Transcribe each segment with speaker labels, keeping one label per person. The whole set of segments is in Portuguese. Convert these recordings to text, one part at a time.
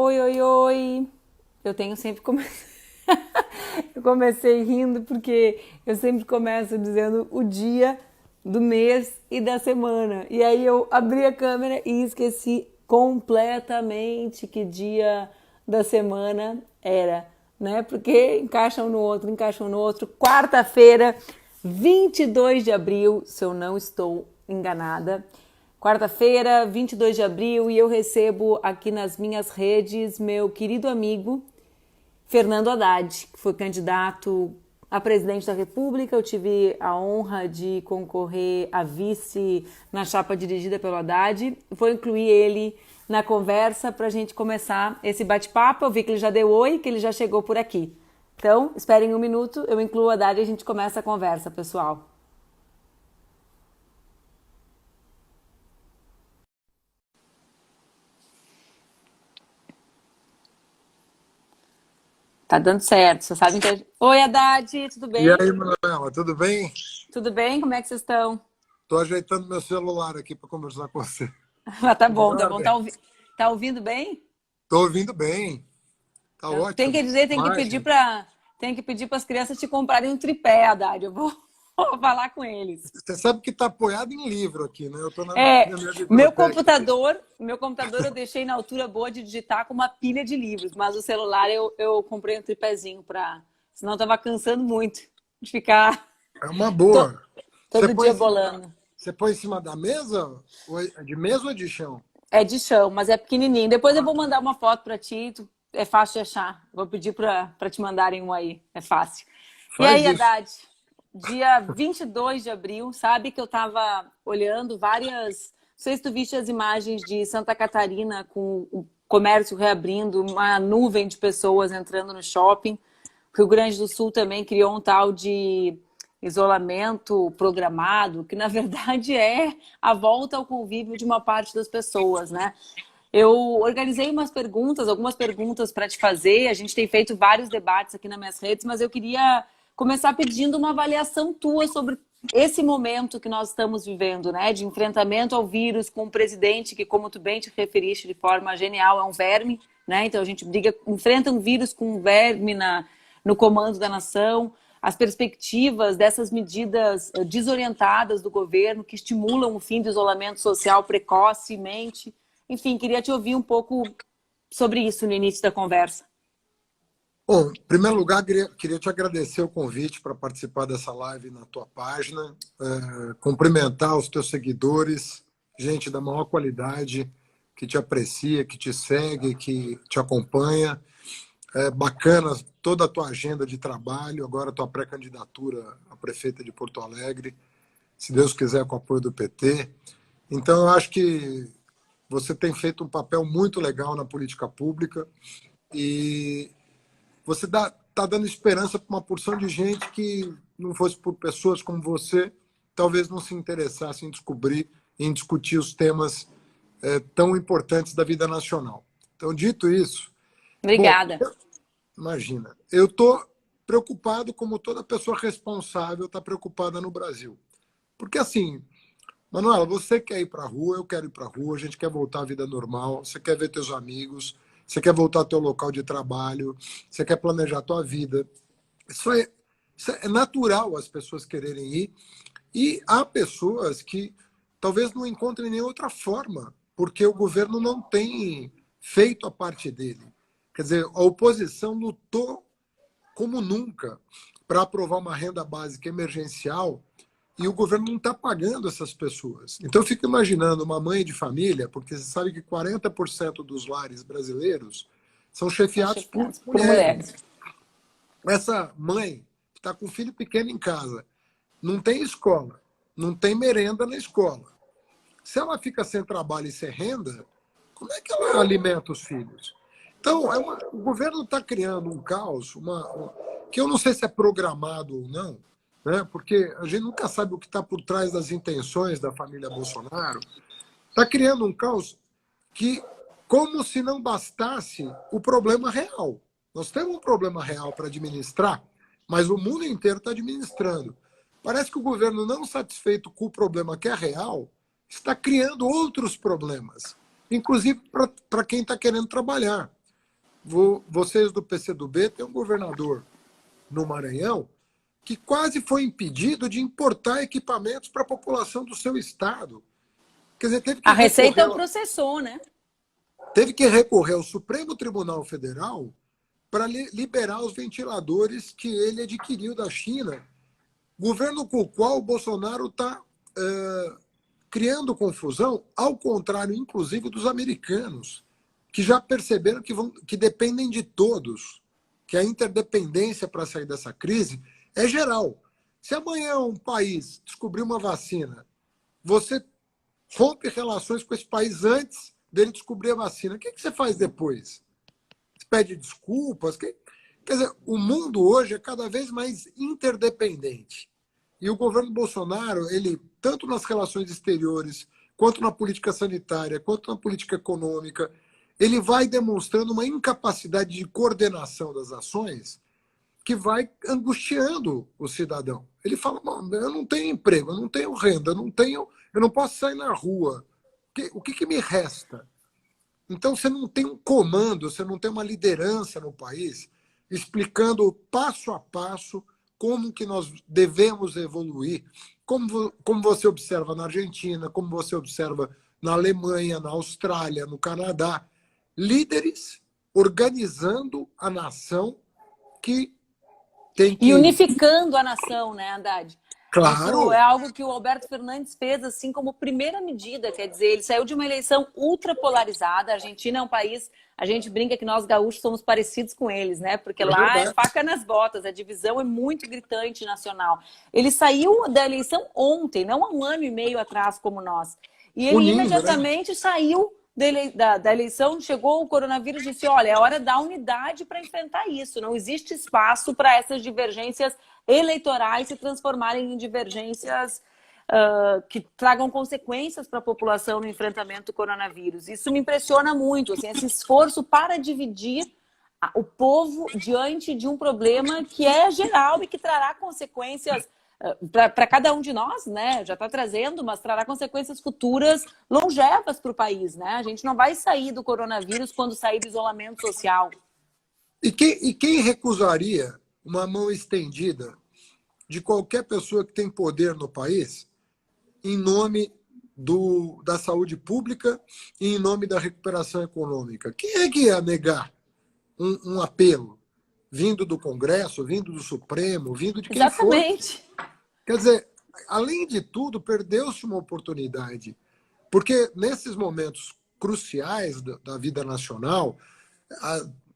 Speaker 1: Oi, oi, oi. Eu tenho sempre Eu comecei rindo porque eu sempre começo dizendo o dia do mês e da semana. E aí eu abri a câmera e esqueci completamente que dia da semana era, né? Porque encaixam no outro, encaixam no outro. Quarta-feira, 22 de abril, se eu não estou enganada. Quarta-feira, 22 de abril, e eu recebo aqui nas minhas redes meu querido amigo Fernando Haddad, que foi candidato a presidente da República. Eu tive a honra de concorrer a vice na chapa dirigida pelo Haddad. Vou incluir ele na conversa para a gente começar esse bate-papo. Eu vi que ele já deu oi, que ele já chegou por aqui. Então, esperem um minuto, eu incluo o Haddad e a gente começa a conversa, pessoal. Tá dando certo, você sabe que... Oi, Haddad, tudo
Speaker 2: E
Speaker 1: bem?
Speaker 2: aí, Manuela, tudo bem?
Speaker 1: Tudo bem? Como é que vocês estão?
Speaker 2: Estou ajeitando meu celular aqui para conversar com você.
Speaker 1: Ah, tá
Speaker 2: Tudo em
Speaker 1: bom, tá bom.
Speaker 2: ordem?
Speaker 1: Tá ouvindo bem?
Speaker 2: Estou ouvindo bem. Tá
Speaker 1: Então, tem que
Speaker 2: ótimo.
Speaker 1: dizer,
Speaker 2: Imagem.
Speaker 1: tem que pedir para as crianças te comprarem um tripé, Haddad. Eu vou, vou falar com eles.
Speaker 2: Você sabe que está apoiado em livro aqui, né? Eu estou
Speaker 1: É,
Speaker 2: na minha biblioteca aqui.
Speaker 1: meu computador eu deixei na altura boa de digitar com uma pilha de livros, mas o celular eu comprei um tripézinho para, senão eu tava cansando muito de ficar
Speaker 2: É uma
Speaker 1: to-
Speaker 2: boa. Você
Speaker 1: todo
Speaker 2: põe
Speaker 1: dia
Speaker 2: em cima da,
Speaker 1: bolando.
Speaker 2: você põe em cima da mesa? De mesa ou de chão?
Speaker 1: É de chão, mas é pequenininho. Depois eu
Speaker 2: Ah,
Speaker 1: vou
Speaker 2: tá.
Speaker 1: mandar uma foto para ti, é fácil de achar. Vou pedir para te mandarem um aí, é fácil. E
Speaker 2: Faz
Speaker 1: aí,
Speaker 2: isso.
Speaker 1: Haddad, dia 22 de abril, sabe que eu estava olhando várias... Não sei se tu viste as imagens de Santa Catarina com o comércio reabrindo, uma nuvem de pessoas entrando no shopping. Rio Grande do Sul também criou um tal de isolamento programado, que na verdade é a volta ao convívio de uma parte das pessoas, né? Eu organizei algumas perguntas para te fazer. A gente tem feito vários debates aqui nas minhas redes, mas eu queria começar pedindo uma avaliação tua sobre esse momento que nós estamos vivendo, né? De enfrentamento ao vírus com um presidente que, como tu bem te referiste de forma genial, é um verme, né? Então a gente enfrenta um vírus com um verme no comando da nação, as perspectivas dessas medidas desorientadas do governo que estimulam o fim do isolamento social precocemente. Enfim, queria te ouvir um pouco sobre isso no início da conversa.
Speaker 2: Bom, em primeiro lugar, queria te agradecer o convite para participar dessa live na tua página, cumprimentar os teus seguidores, gente da maior qualidade, que te aprecia, que te segue, que te acompanha. É bacana toda a tua agenda de trabalho, agora a tua pré-candidatura a prefeita de Porto Alegre, se Deus quiser, com o apoio do PT. Então, eu acho que você tem feito um papel muito legal na política pública e você está dando esperança para uma porção de gente que, não fosse por pessoas como você, talvez não se interessasse em descobrir, em discutir os temas tão importantes da vida nacional. Então, dito isso, bom,
Speaker 1: Obrigada.
Speaker 2: imagina, eu estou preocupado como toda pessoa responsável está preocupada no Brasil. Porque assim, Manuela, você quer ir para a rua, eu quero ir para a rua, a gente quer voltar à vida normal, você quer ver teus amigos, você quer voltar ao teu local de trabalho, você quer planejar a tua vida. Isso é, isso é natural as pessoas quererem ir. E há pessoas que talvez não encontrem nenhuma outra forma, porque o governo não tem feito a parte dele. Quer dizer, a oposição lutou como nunca para aprovar uma renda básica emergencial e o governo não está pagando essas pessoas. Então, eu fico imaginando uma mãe de família, porque você sabe que 40% dos lares brasileiros são
Speaker 1: São
Speaker 2: chefiados por
Speaker 1: chefiados por
Speaker 2: mulheres.
Speaker 1: mulheres.
Speaker 2: Essa mãe que está com um filho pequeno em casa, não tem escola, não tem merenda na escola. Se ela fica sem trabalho e sem renda, como é que ela alimenta os filhos? Então, o governo está criando um caos, que eu não sei se é programado ou não, né? Porque a gente nunca sabe o que está por trás das intenções da família Bolsonaro. Está criando um caos que, como se não bastasse o problema real. Nós temos um problema real para administrar, mas o mundo inteiro está administrando. Parece que o governo, não satisfeito com o problema que é real, está criando outros problemas, inclusive para quem está querendo trabalhar. vocês do PCdoB têm um governador no Maranhão que quase foi impedido de importar equipamentos para a população do seu estado. Quer dizer, teve que
Speaker 1: A Receita processou, né?
Speaker 2: Teve que recorrer ao Supremo Tribunal Federal para liberar os ventiladores que ele adquiriu da China, governo com o qual o Bolsonaro está criando confusão, ao contrário, inclusive, dos americanos, que já perceberam que dependem de todos, que a interdependência para sair dessa crise é geral. Se amanhã um país descobrir uma vacina, você rompe relações com esse país antes dele descobrir a vacina. O que você faz depois? Você pede desculpas? Quer dizer, o mundo hoje é cada vez mais interdependente. E o governo Bolsonaro, ele, tanto nas relações exteriores, quanto na política sanitária, quanto na política econômica, ele vai demonstrando uma incapacidade de coordenação das ações que vai angustiando o cidadão. Ele fala, eu não tenho emprego, eu não tenho renda, eu não posso sair na rua. O que me resta? Então, você não tem um comando, você não tem uma liderança no país explicando passo a passo como que nós devemos evoluir, como você observa na Argentina, como você observa na Alemanha, na Austrália, no Canadá. Líderes organizando a nação que tem que...
Speaker 1: E unificando a nação, né, Haddad?
Speaker 2: Claro.
Speaker 1: Isso é algo que o Alberto Fernandes fez assim como primeira medida, quer dizer, ele saiu de uma eleição ultrapolarizada. A Argentina é um país, a gente brinca que nós gaúchos somos parecidos com eles, né? Porque lá é faca nas botas, a divisão é muito gritante nacional. Ele saiu da eleição ontem, não há um ano e meio atrás como nós. E ele imediatamente saiu da eleição, chegou o coronavírus e disse, olha, é hora da unidade para enfrentar isso. Não existe espaço para essas divergências eleitorais se transformarem em divergências que tragam consequências para a população no enfrentamento do coronavírus. Isso me impressiona muito, assim, esse esforço para dividir o povo diante de um problema que é geral e que trará consequências para cada um de nós, né? Já está trazendo, mas trará consequências futuras longevas para o país, né? A gente não vai sair do coronavírus quando sair do isolamento social.
Speaker 2: E quem recusaria uma mão estendida de qualquer pessoa que tem poder no país em nome da saúde pública e em nome da recuperação econômica? Quem é que ia negar um apelo vindo do Congresso, vindo do Supremo, vindo de quem
Speaker 1: Exatamente.
Speaker 2: for? Quer dizer, além de tudo, perdeu-se uma oportunidade. Porque nesses momentos cruciais da vida nacional,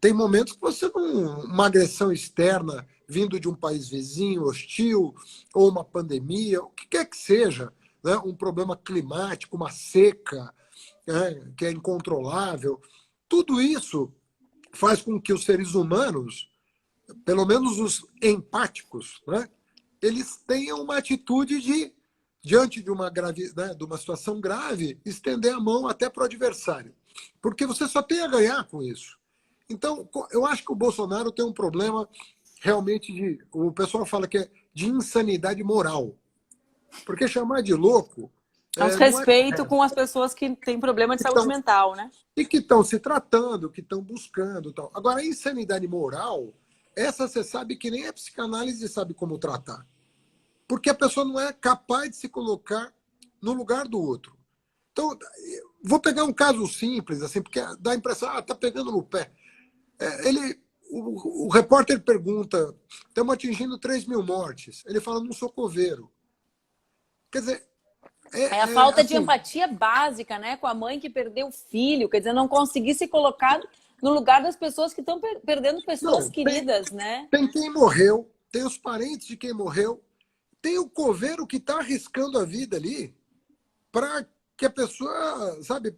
Speaker 2: tem momentos que você não... Uma agressão externa vindo de um país vizinho, hostil, ou uma pandemia, o que quer que seja, né? Um problema climático, uma seca, né? Que é incontrolável. Tudo isso faz com que os seres humanos, pelo menos os empáticos, né? Eles tenham uma atitude de, diante de uma situação grave, estender a mão até para o adversário. Porque você só tem a ganhar com isso. Então, eu acho que o Bolsonaro tem um problema realmente o pessoal fala que é de insanidade moral. Porque chamar de louco...
Speaker 1: É um desrespeito com as pessoas que têm problema de saúde mental, né?
Speaker 2: E que estão se tratando, que estão buscando. Tal. Agora, a insanidade moral, essa você sabe que nem a psicanálise sabe como tratar. Porque a pessoa não é capaz de se colocar no lugar do outro. Então, vou pegar um caso simples, assim, porque dá a impressão, está pegando no pé. O repórter pergunta, estamos atingindo 3 mil mortes. Ele fala, não sou coveiro. Quer dizer...
Speaker 1: É a falta de empatia básica, né? Com a mãe que perdeu o filho. Quer dizer, não conseguir se colocar no lugar das pessoas que estão perdendo pessoas queridas, né?
Speaker 2: Tem quem morreu, tem os parentes de quem morreu, tem o coveiro que está arriscando a vida ali para que a pessoa, sabe...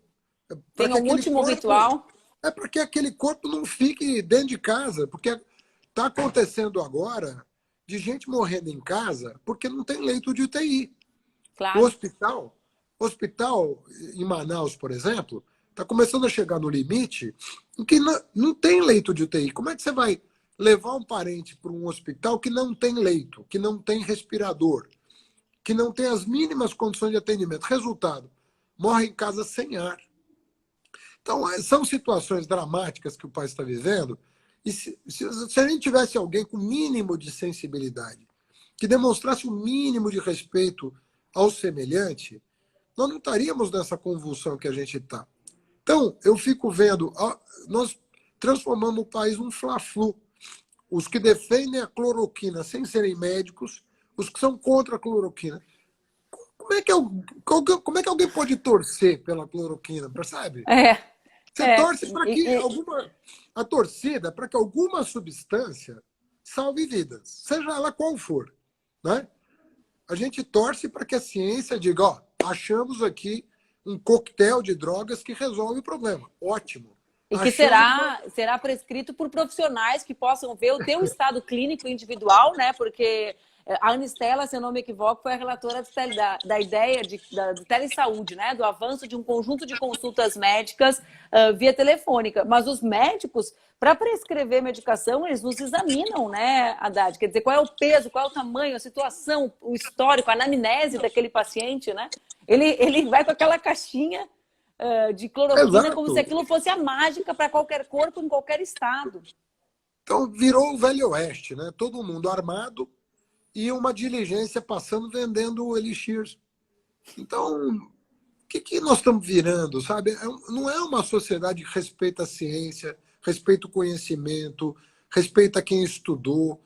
Speaker 1: Tem um último ritual.
Speaker 2: É para que aquele corpo não fique dentro de casa, porque está acontecendo agora de gente morrendo em casa porque não tem leito de UTI.
Speaker 1: Claro.
Speaker 2: O hospital em Manaus, por exemplo, está começando a chegar no limite em que não tem leito de UTI. Como é que você vai levar um parente para um hospital que não tem leito, que não tem respirador, que não tem as mínimas condições de atendimento? Resultado, morre em casa sem ar. Então, são situações dramáticas que o país está vivendo, e se a gente tivesse alguém com mínimo de sensibilidade, que demonstrasse o mínimo de respeito ao semelhante, nós não estaríamos nessa convulsão que a gente está. Então, eu fico vendo, nós transformamos o país num fla-flu. Os que defendem a cloroquina sem serem médicos, os que são contra a cloroquina. Como é que alguém pode torcer pela cloroquina, percebe? Você torce para que a torcida, para que alguma substância salve vidas, seja ela qual for, né? A gente torce para que a ciência diga, ó, achamos aqui um coquetel de drogas que resolve o problema. Ótimo.
Speaker 1: E que será prescrito por profissionais que possam ver o teu estado clínico individual, né? Porque a Anistela, se eu não me equivoco, foi a relatora da ideia de telesaúde, né? Do avanço de um conjunto de consultas médicas via telefônica. Mas os médicos, para prescrever medicação, eles nos examinam, né, Haddad? Quer dizer, qual é o peso, qual é o tamanho, a situação, o histórico, a anamnese daquele paciente, né? Ele vai com aquela caixinha de cloroquina. Exato. Como se aquilo fosse a mágica para qualquer corpo, em qualquer estado.
Speaker 2: Então, virou o Velho Oeste, né? Todo mundo armado e uma diligência passando vendendo elixirs. Então, o que nós estamos virando, sabe? Não é uma sociedade que respeita a ciência, respeita o conhecimento, respeita quem estudou.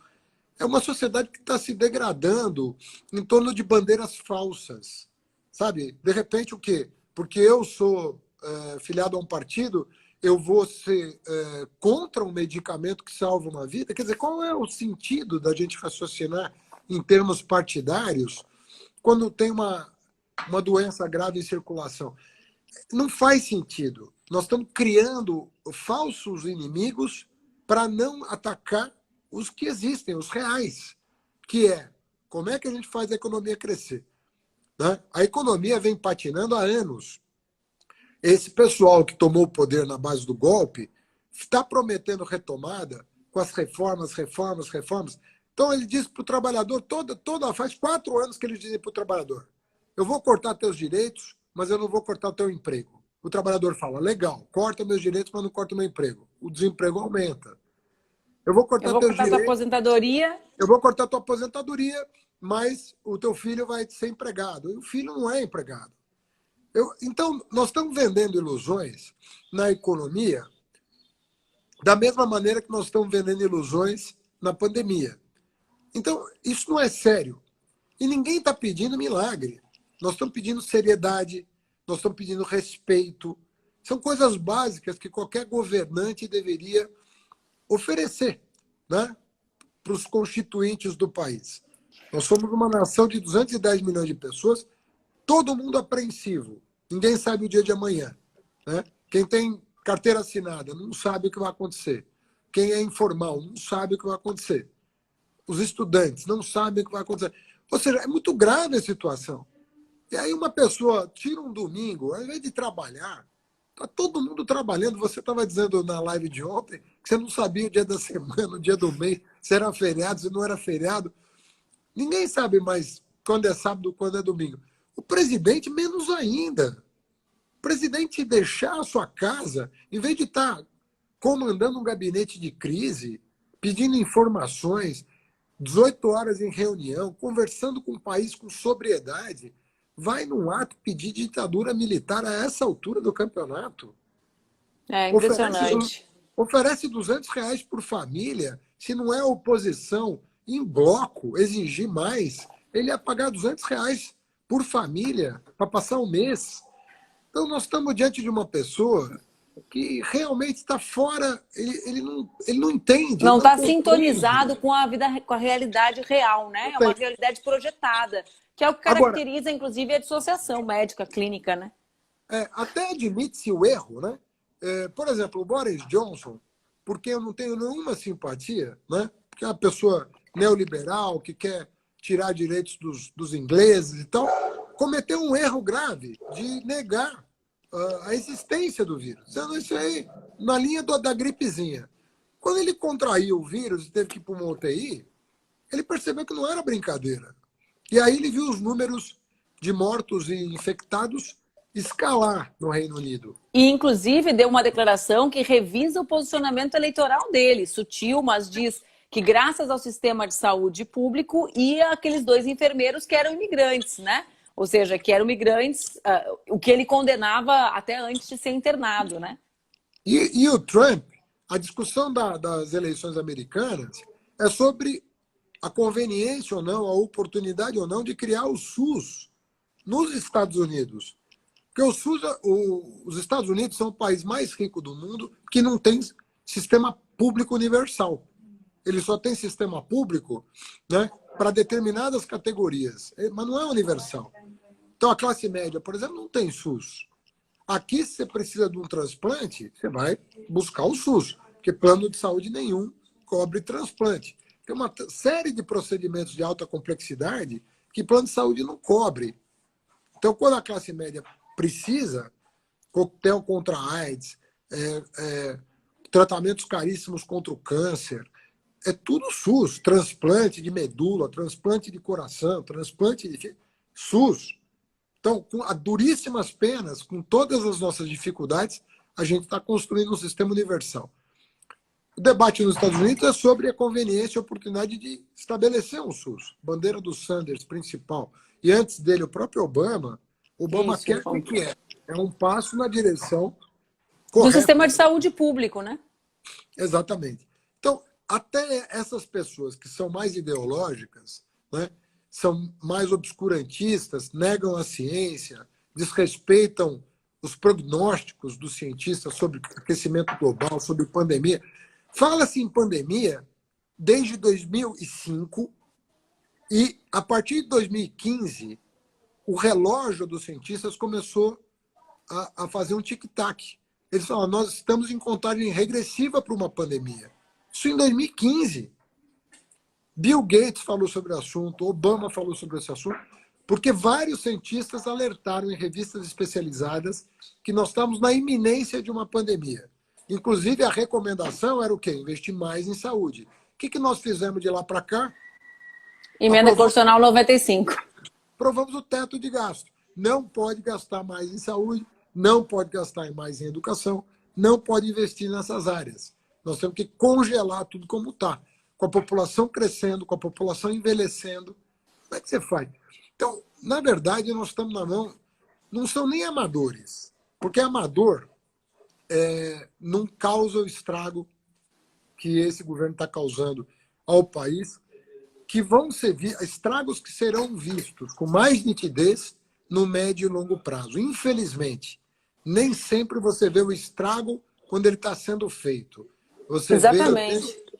Speaker 2: É uma sociedade que está se degradando em torno de bandeiras falsas, sabe? De repente, o quê? Porque eu sou filiado a um partido, eu vou ser contra um medicamento que salva uma vida? Quer dizer, qual é o sentido da gente raciocinar em termos partidários quando tem uma doença grave em circulação? Não faz sentido. Nós estamos criando falsos inimigos para não atacar os que existem, os reais, que é como é que a gente faz a economia crescer. Né? A economia vem patinando há anos. Esse pessoal que tomou o poder na base do golpe está prometendo retomada com as reformas. Então, ele diz para o trabalhador, faz 4 anos que eles dizem para o trabalhador, eu vou cortar teus direitos, mas eu não vou cortar o teu emprego. O trabalhador fala, legal, corta meus direitos, mas não corta o meu emprego. O desemprego aumenta. Eu vou cortar teus direitos.
Speaker 1: Tua aposentadoria.
Speaker 2: Eu vou cortar tua aposentadoria, mas o teu filho vai ser empregado. E o filho não é empregado. Então, nós estamos vendendo ilusões na economia da mesma maneira que nós estamos vendendo ilusões na pandemia. Então, isso não é sério. E ninguém está pedindo milagre. Nós estamos pedindo seriedade, nós estamos pedindo respeito. São coisas básicas que qualquer governante deveria oferecer, né, para os constituintes do país. Nós somos uma nação de 210 milhões de pessoas, todo mundo apreensivo. Ninguém sabe o dia de amanhã. Né? Quem tem carteira assinada não sabe o que vai acontecer. Quem é informal não sabe o que vai acontecer. Os estudantes não sabem o que vai acontecer. Ou seja, é muito grave a situação. E aí uma pessoa tira um domingo, ao invés de trabalhar, está todo mundo trabalhando. Você estava dizendo na live de ontem que você não sabia o dia da semana, o dia do mês, se era feriado, se não era feriado. Ninguém sabe mais quando é sábado, quando é domingo. O presidente, menos ainda. O presidente deixar a sua casa, em vez de estar comandando um gabinete de crise, pedindo informações, 18 horas em reunião, conversando com o país com sobriedade, vai num ato pedir ditadura militar a essa altura do campeonato.
Speaker 1: É impressionante.
Speaker 2: Oferece R$200 por família. Se não é oposição em bloco exigir mais, ele ia pagar R$200 por família para passar um mês. Então, nós estamos diante de uma pessoa que realmente está fora, ele não entende.
Speaker 1: Não está sintonizado com a vida, com a realidade real, né? É uma realidade projetada, que é o que caracteriza, agora, inclusive, a dissociação médica clínica, né?
Speaker 2: Até admite-se o erro, né? Por exemplo, o Boris Johnson, porque eu não tenho nenhuma simpatia, né? Porque é uma pessoa neoliberal que quer tirar direitos dos ingleses e tal, cometeu um erro grave de negar a existência do vírus. Dizendo isso aí na linha da gripezinha. Quando ele contraiu o vírus e teve que ir para uma UTI, ele percebeu que não era brincadeira. E aí ele viu os números de mortos e infectados escalar no Reino Unido.
Speaker 1: E, inclusive, deu uma declaração que revisa o posicionamento eleitoral dele. Sutil, mas diz que graças ao sistema de saúde público e aqueles 2 enfermeiros que eram imigrantes, né? Ou seja, que eram imigrantes, o que ele condenava até antes de ser internado, né?
Speaker 2: E o Trump, a discussão das eleições americanas é sobre a conveniência ou não, a oportunidade ou não de criar o SUS nos Estados Unidos. Porque o SUS, os Estados Unidos são o país mais rico do mundo que não tem sistema público universal. Ele só tem sistema público, né, para determinadas categorias, mas não é universal. Então, a classe média, por exemplo, não tem SUS. Aqui, se você precisa de um transplante, você vai buscar o SUS, porque plano de saúde nenhum cobre transplante. Tem uma série de procedimentos de alta complexidade que plano de saúde não cobre. Então, quando a classe média precisa, coquetel contra a AIDS, tratamentos caríssimos contra o câncer, é tudo SUS, transplante de medula, transplante de coração, transplante de SUS. Então, com duríssimas penas, com todas as nossas dificuldades, a gente está construindo um sistema universal. O debate nos Estados Unidos é sobre a conveniência e a oportunidade de estabelecer um SUS. Bandeira do Sanders, principal. E antes dele, o próprio Obama quer o que é? É um passo na direção correta.
Speaker 1: Do sistema de saúde público, né?
Speaker 2: Exatamente. Então, até essas pessoas que são mais ideológicas, né, são mais obscurantistas, negam a ciência, desrespeitam os prognósticos dos cientistas sobre aquecimento global, sobre pandemia. Fala-se em pandemia desde 2005 e, a partir de 2015, o relógio dos cientistas começou a fazer um tic-tac. Eles falaram, nós estamos em contagem regressiva para uma pandemia. Isso em 2015. Bill Gates falou sobre o assunto, Obama falou sobre esse assunto, porque vários cientistas alertaram em revistas especializadas que nós estamos na iminência de uma pandemia. Inclusive, a recomendação era o quê? Investir mais em saúde. O que nós fizemos de lá para cá?
Speaker 1: Emenda constitucional 95.
Speaker 2: Provamos o teto de gasto. Não pode gastar mais em saúde, não pode gastar mais em educação, não pode investir nessas áreas. Nós temos que congelar tudo como está. Com a população crescendo, com a população envelhecendo, como é que você faz? Então, na verdade, nós estamos na mão, não são nem amadores, porque amador não causa o estrago que esse governo está causando ao país, que vão ser estragos que serão vistos com mais nitidez no médio e longo prazo. Infelizmente, nem sempre você vê o estrago quando ele está sendo feito. Você vê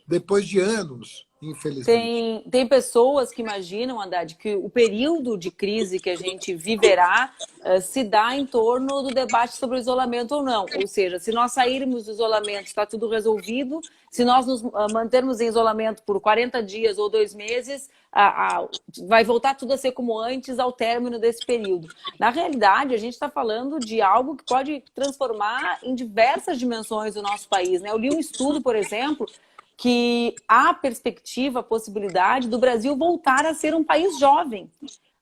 Speaker 2: depois de anos, infelizmente.
Speaker 1: Tem pessoas que imaginam, Haddad, que o período de crise que a gente viverá se dá em torno do debate sobre o isolamento ou não. Ou seja, se nós sairmos do isolamento, está tudo resolvido. Se nós nos mantermos em isolamento por 40 dias ou 2 meses, vai voltar tudo a ser como antes ao término desse período. Na realidade, a gente está falando de algo que pode transformar em diversas dimensões o nosso país, né? Eu li um estudo, por exemplo, que há perspectiva, a possibilidade do Brasil voltar a ser um país jovem.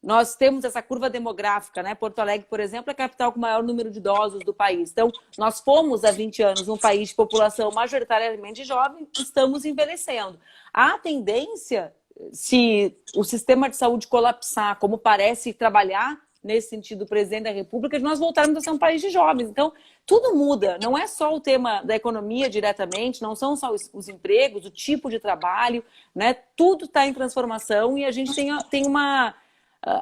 Speaker 1: Nós temos essa curva demográfica, né? Porto Alegre, por exemplo, é a capital com o maior número de idosos do país. Então, nós fomos há 20 anos um país de população majoritariamente jovem, estamos envelhecendo. A tendência, se o sistema de saúde colapsar, como parece trabalhar nesse sentido o presidente da República, de nós voltarmos a ser um país de jovens. Então, tudo muda. Não é só o tema da economia diretamente, não são só os empregos, o tipo de trabalho, né? Tudo está em transformação e a gente tem uma...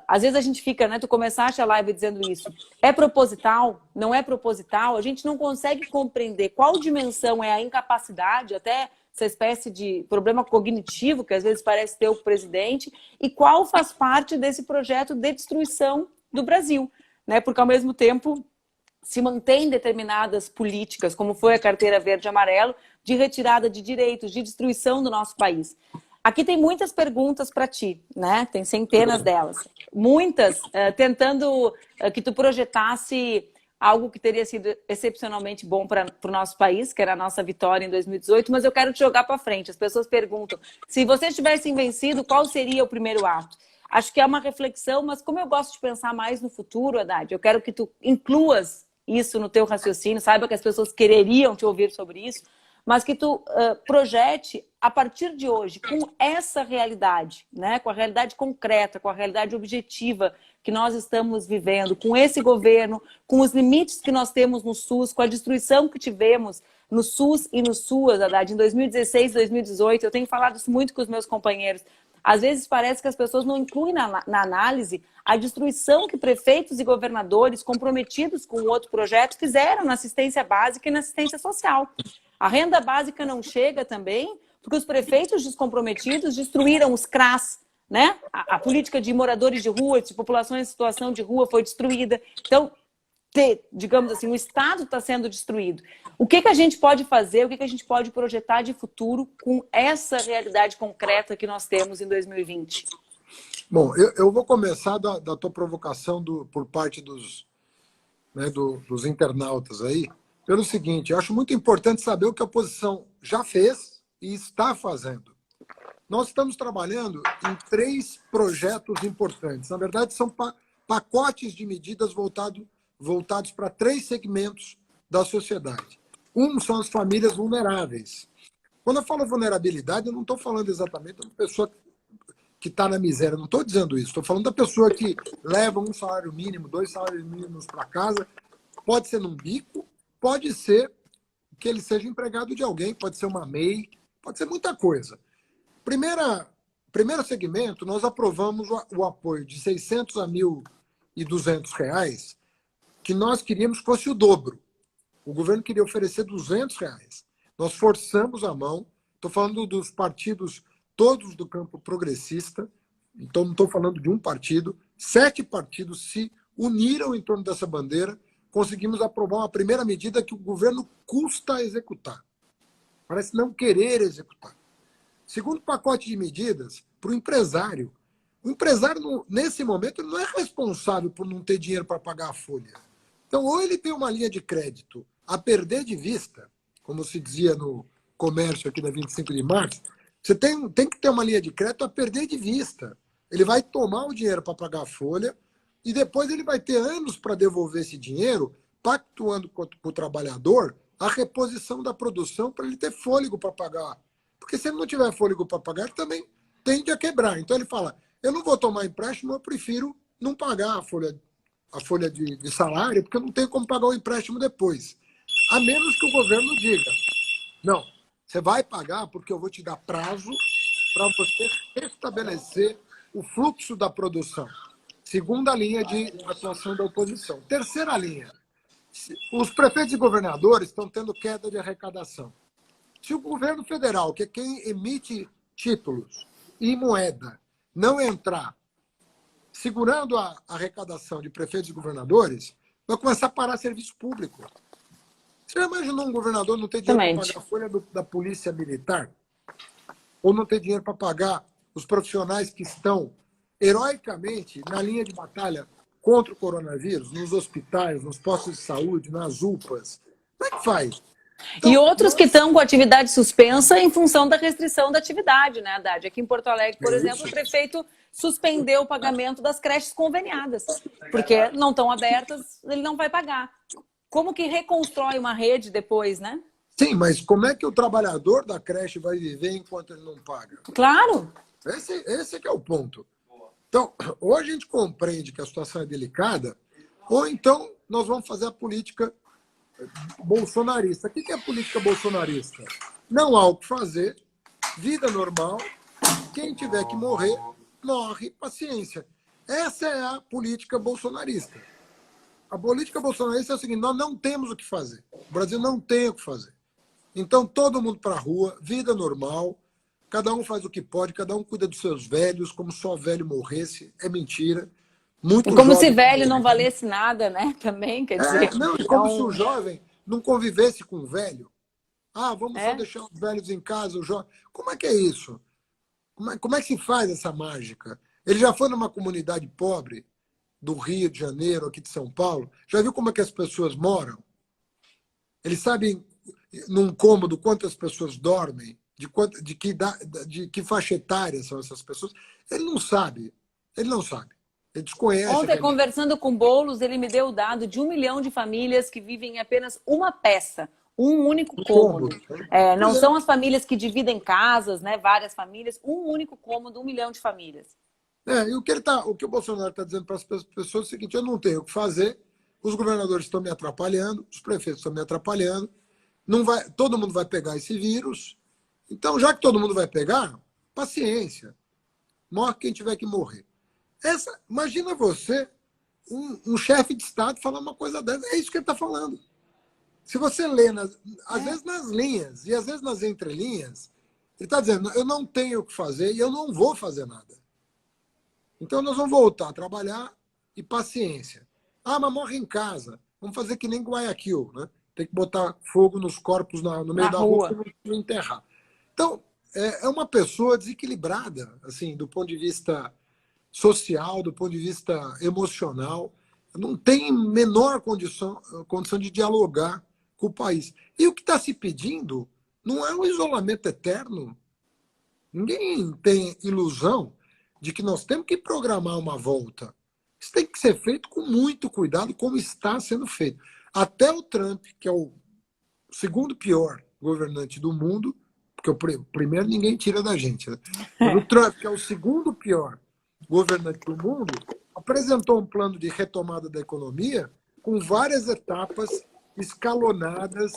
Speaker 1: Às vezes a gente fica, né? Tu começaste a live dizendo isso. É proposital? Não é proposital? A gente não consegue compreender qual dimensão é a incapacidade, até essa espécie de problema cognitivo que às vezes parece ter o presidente, e qual faz parte desse projeto de destruição do Brasil, né? Porque ao mesmo tempo se mantém determinadas políticas, como foi a carteira verde e amarelo, de retirada de direitos, de destruição do nosso país. Aqui tem muitas perguntas para ti, né? Tem centenas delas. Muitas tentando que tu projetasse algo que teria sido excepcionalmente bom para o nosso país, que era a nossa vitória em 2018, mas eu quero te jogar para frente. As pessoas perguntam, se vocês tivessem vencido, qual seria o primeiro ato? acho que é uma reflexão, mas como eu gosto de pensar mais no futuro, Haddad, eu quero que tu incluas isso no teu raciocínio, saiba que as pessoas quereriam te ouvir sobre isso, mas que tu projete a partir de hoje, com essa realidade, né? Com a realidade concreta, com a realidade objetiva que nós estamos vivendo, com esse governo, com os limites que nós temos no SUS, com a destruição que tivemos no SUS e no SUAS, Haddad, em 2016, 2018, eu tenho falado isso muito com os meus companheiros. Às vezes parece que as pessoas não incluem na análise a destruição que prefeitos e governadores comprometidos com o outro projeto fizeram na assistência básica e na assistência social. A renda básica não chega também porque os prefeitos descomprometidos destruíram os CRAS, né? A política de moradores de rua, de populações em situação de rua foi destruída. Então, digamos assim, o Estado está sendo destruído. O que a gente pode fazer, o que a gente pode projetar de futuro com essa realidade concreta que nós temos em 2020?
Speaker 2: Bom, eu vou começar da tua provocação por parte dos internautas aí, pelo seguinte, eu acho muito importante saber o que a oposição já fez e está fazendo. Nós estamos trabalhando em 3 projetos importantes. Na verdade, são pacotes de medidas voltados para 3 segmentos da sociedade. Um são as famílias vulneráveis. Quando eu falo vulnerabilidade, eu não estou falando exatamente de uma pessoa que está na miséria, não estou dizendo isso. Estou falando da pessoa que leva um salário mínimo, 2 salários mínimos para casa, pode ser num bico, pode ser que ele seja empregado de alguém, pode ser uma MEI, pode ser muita coisa. Primeiro segmento, nós aprovamos o apoio de R$600 a R$1.200, que nós queríamos que fosse o dobro. O governo queria oferecer R$200. Nós forçamos a mão, estou falando dos partidos todos do campo progressista, então não estou falando de um partido, 7 partidos se uniram em torno dessa bandeira, conseguimos aprovar uma primeira medida que o governo custa executar. Parece não querer executar. Segundo pacote de medidas, para o empresário. O empresário, nesse momento, ele não é responsável por não ter dinheiro para pagar a folha. Então, ou ele tem uma linha de crédito a perder de vista, como se dizia no comércio aqui da 25 de março, você tem que ter uma linha de crédito a perder de vista. Ele vai tomar o dinheiro para pagar a folha e depois ele vai ter anos para devolver esse dinheiro, pactuando com o trabalhador a reposição da produção para ele ter fôlego para pagar. Porque se ele não tiver fôlego para pagar, ele também tende a quebrar. Então ele fala, eu não vou tomar empréstimo, eu prefiro não pagar a folha de salário, porque eu não tenho como pagar o empréstimo depois. A menos que o governo diga, não, você vai pagar porque eu vou te dar prazo para você restabelecer o fluxo da produção. Segunda linha de atuação da oposição. Terceira linha, os prefeitos e governadores estão tendo queda de arrecadação. Se o governo federal, que é quem emite títulos e moeda, não entrar segurando a arrecadação de prefeitos e governadores, vai começar a parar serviço público. Você já imaginou um governador não ter dinheiro para pagar a folha da polícia militar? Ou não ter dinheiro para pagar os profissionais que estão heroicamente na linha de batalha contra o coronavírus, nos hospitais, nos postos de saúde, nas UPAs? Como é que faz?
Speaker 1: Então, e outros que estão com atividade suspensa em função da restrição da atividade, né, Haddad? Aqui em Porto Alegre, por exemplo, o prefeito suspendeu o pagamento das creches conveniadas, porque não estão abertas, ele não vai pagar. Como que reconstrói uma rede depois, né?
Speaker 2: Sim, mas como é que o trabalhador da creche vai viver enquanto ele não paga?
Speaker 1: Claro!
Speaker 2: Esse que é o ponto. Então, ou a gente compreende que a situação é delicada, ou então nós vamos fazer a política bolsonarista. O que é a política bolsonarista? Não há o que fazer, vida normal, quem tiver que morrer, morre, paciência. Essa é a política bolsonarista. A política bolsonarista é o seguinte, nós não temos o que fazer. O Brasil não tem o que fazer. Então, todo mundo para a rua, vida normal, cada um faz o que pode, cada um cuida dos seus velhos, como só velho morresse, é mentira.
Speaker 1: Muito e como se velho não valesse nada, né? Também, quer dizer...
Speaker 2: Não, e como se o jovem não convivesse com o velho. Ah, vamos só deixar os velhos em casa, o jovem... Como é que é isso? Como é que se faz essa mágica? Ele já foi numa comunidade pobre, do Rio de Janeiro, aqui de São Paulo, já viu como é que as pessoas moram? Eles sabem, num cômodo, quantas pessoas dormem, de que faixa etária são essas pessoas. Ele não sabe. Ele não sabe. Ele desconhece a
Speaker 1: Ontem,
Speaker 2: realidade.
Speaker 1: conversando com o Boulos, ele me deu o dado de 1 milhão de famílias que vivem em apenas uma peça, um único cômodo. Não
Speaker 2: Pois é.
Speaker 1: são as famílias que dividem casas, né? Várias famílias, um único cômodo, 1 milhão de famílias.
Speaker 2: E o que o Bolsonaro está dizendo para as pessoas é o seguinte: eu não tenho o que fazer, os governadores estão me atrapalhando, os prefeitos estão me atrapalhando, não vai, todo mundo vai pegar esse vírus. Então, já que todo mundo vai pegar, paciência. Morre quem tiver que morrer. Imagina você, um chefe de Estado, falar uma coisa dessa. É isso que ele está falando. Se você lê, às vezes nas linhas e às vezes nas entrelinhas, ele está dizendo: eu não tenho o que fazer e eu não vou fazer nada. Então nós vamos voltar a trabalhar e paciência. Ah, mas morre em casa. Vamos fazer que nem Guayaquil, né? Tem que botar fogo nos corpos no meio da rua para não enterrar. Então, é uma pessoa desequilibrada, assim, do ponto de vista social, do ponto de vista emocional. Não tem menor condição de dialogar com o país. E o que está se pedindo não é um isolamento eterno. Ninguém tem ilusão de que nós temos que programar uma volta. Isso tem que ser feito com muito cuidado, como está sendo feito. Até o Trump, que é o segundo pior governante do mundo, porque o primeiro ninguém tira da gente, né? Mas o Trump, que é o segundo pior governante do mundo, apresentou um plano de retomada da economia com várias etapas escalonadas,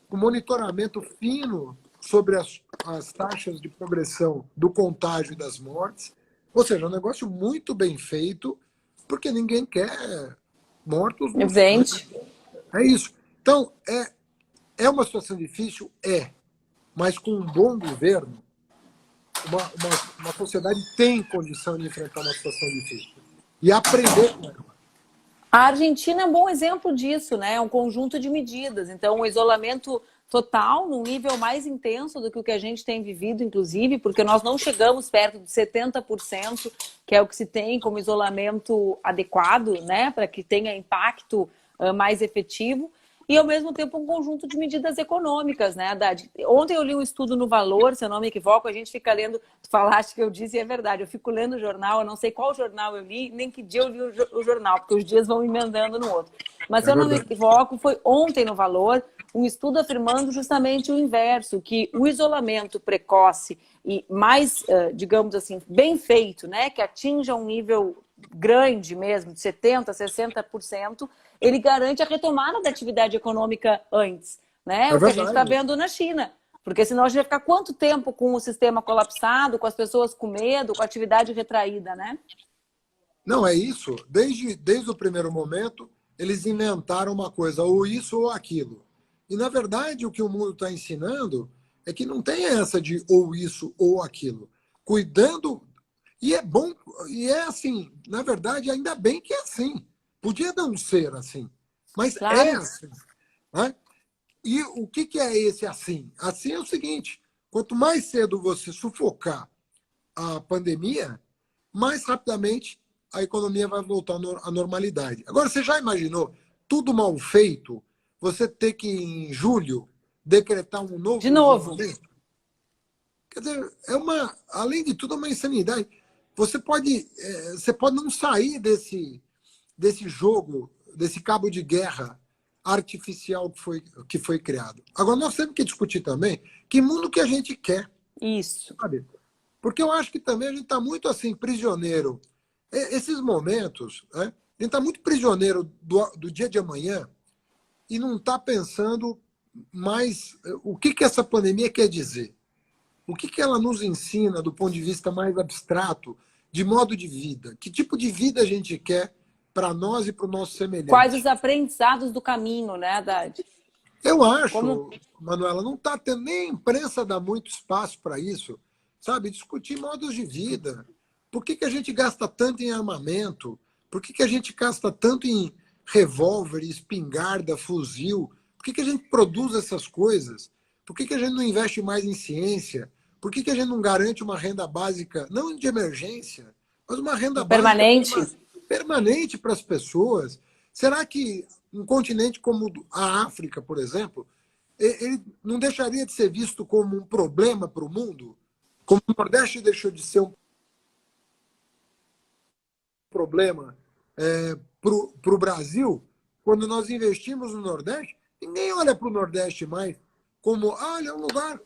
Speaker 2: com monitoramento fino sobre as taxas de progressão do contágio e das mortes. Ou seja, um negócio muito bem feito, porque ninguém quer mortos.
Speaker 1: Evidente.
Speaker 2: É isso. Então, é uma situação difícil? Mas com um bom governo, uma sociedade tem condição de enfrentar uma situação difícil. E aprender com ela.
Speaker 1: A Argentina é um bom exemplo disso, né? É um conjunto de medidas. Então, o isolamento total, num nível mais intenso do que o que a gente tem vivido, inclusive, porque nós não chegamos perto de 70%, que é o que se tem como isolamento adequado, né? Para que tenha impacto mais efetivo. E, ao mesmo tempo, um conjunto de medidas econômicas, né, Haddad? Ontem eu li um estudo no Valor, se eu não me equivoco, a gente fica lendo, tu falaste que eu disse e é verdade, eu fico lendo o jornal, eu não sei qual jornal eu li, nem que dia eu li o jornal, porque os dias vão emendando no outro. Mas, se eu não me equivoco, foi ontem no Valor, um estudo afirmando justamente o inverso, que o isolamento precoce e mais, digamos assim, bem feito, né, que atinja um nível grande mesmo, de 70%, 60%, ele garante a retomada da atividade econômica antes, né? O que a gente está vendo na China. Porque senão a gente vai ficar quanto tempo com o sistema colapsado, com as pessoas com medo, com a atividade retraída, né?
Speaker 2: Não, é isso. Desde o primeiro momento, eles inventaram uma coisa, ou isso ou aquilo. E, na verdade, o que o mundo está ensinando é que não tem essa de ou isso ou aquilo. Cuidando. E é bom, e é assim, na verdade, ainda bem que é assim. Podia não ser assim, mas
Speaker 1: claro.
Speaker 2: é assim. Né? E o que é esse assim? Assim é o seguinte: quanto mais cedo você sufocar a pandemia, mais rapidamente a economia vai voltar à normalidade. Agora, você já imaginou tudo mal feito, você ter que, em julho, decretar um novo
Speaker 1: de novo?
Speaker 2: Quer dizer, além de tudo, é uma insanidade. Você pode não sair desse jogo, desse cabo de guerra artificial que foi criado. Agora, nós temos que discutir também que mundo que a gente quer.
Speaker 1: Isso.
Speaker 2: Sabe? Porque eu acho que também a gente está muito assim, prisioneiro. Esses momentos, né? A gente está muito prisioneiro do dia de amanhã e não está pensando mais o que essa pandemia quer dizer. O que ela nos ensina do ponto de vista mais abstrato, de modo de vida? Que tipo de vida a gente quer para nós e para o nosso semelhante?
Speaker 1: Quais os aprendizados do caminho, né, Haddad?
Speaker 2: Eu acho, Manuela, não está tendo, nem a imprensa dá muito espaço para isso, sabe? Discutir modos de vida. Por que a gente gasta tanto em armamento? Por que a gente gasta tanto em revólver, espingarda, fuzil? Por que a gente produz essas coisas? Por que a gente não investe mais em ciência? Por que a gente não garante uma renda básica, não de emergência, mas uma renda básica permanente para as pessoas? Será que um continente como a África, por exemplo, ele não deixaria de ser visto como um problema para o mundo? Como o Nordeste deixou de ser um problema para o Brasil, quando nós investimos no Nordeste, ninguém olha para o Nordeste mais como, olha, é um lugar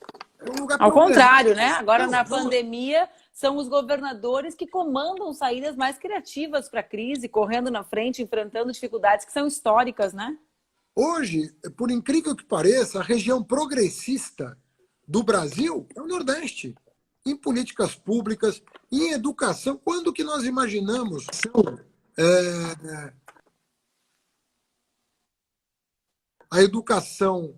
Speaker 1: Ao contrário, né?
Speaker 2: problemático.
Speaker 1: Agora, na
Speaker 2: Não.
Speaker 1: pandemia, são os governadores que comandam saídas mais criativas para a crise, correndo na frente, enfrentando dificuldades que são históricas, né?
Speaker 2: Hoje, por incrível que pareça, a região progressista do Brasil é o Nordeste. Em políticas públicas, em educação. Quando que nós imaginamos a educação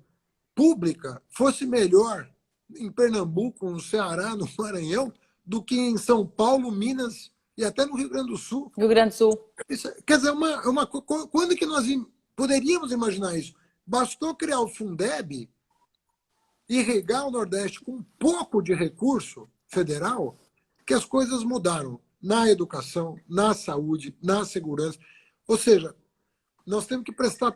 Speaker 2: pública fosse melhor em Pernambuco, no Ceará, no Maranhão, do que em São Paulo, Minas e até no Rio Grande do Sul?
Speaker 1: Rio Grande do Sul.
Speaker 2: Isso, quer dizer, quando que nós poderíamos imaginar isso? Bastou criar o Fundeb e regar o Nordeste com um pouco de recurso federal, que as coisas mudaram na educação, na saúde, na segurança. Ou seja, nós temos que prestar.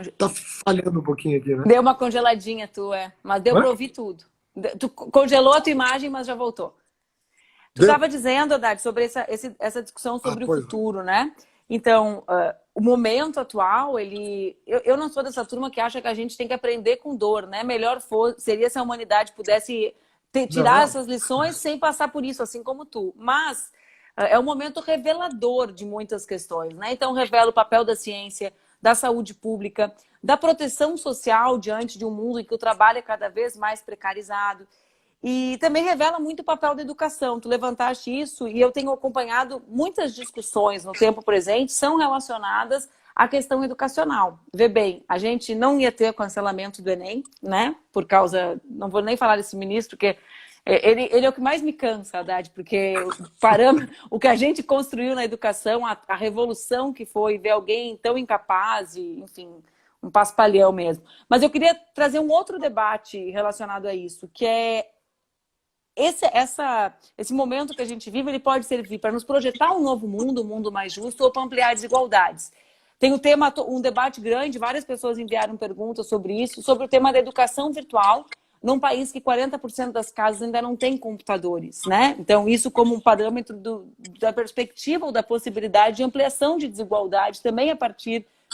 Speaker 2: Está falhando um pouquinho aqui, né?
Speaker 1: Deu uma congeladinha tua, mas deu para ouvir tudo. Tu congelou a tua imagem, mas já voltou. Tu estava dizendo, Haddad, sobre essa discussão sobre o futuro, né? Então, o momento atual, eu não sou dessa turma que acha que a gente tem que aprender com dor, né? Melhor seria se a humanidade pudesse tirar essas lições sem passar por isso, assim como tu. Mas é um momento revelador de muitas questões, né? Então, revela o papel da ciência, da saúde pública, da proteção social diante de um mundo em que o trabalho é cada vez mais precarizado. E também revela muito o papel da educação. Tu levantaste isso e eu tenho acompanhado muitas discussões no tempo presente são relacionadas à questão educacional. Vê bem, a gente não ia ter cancelamento do Enem, né? Por causa... Não vou nem falar desse ministro, porque ele é o que mais me cansa, Haddad, porque o que a gente construiu na educação, a revolução que foi ver alguém tão incapaz e, enfim, um paspalhão mesmo. Mas eu queria trazer um outro debate relacionado a isso, que é esse momento que a gente vive, ele pode servir para nos projetar um novo mundo, um mundo mais justo, ou para ampliar desigualdades. Tem um debate grande, várias pessoas enviaram perguntas sobre isso, sobre o tema da educação virtual, num país que 40% das casas ainda não tem computadores, né? Então, isso como um parâmetro da perspectiva ou da possibilidade de ampliação de desigualdade, também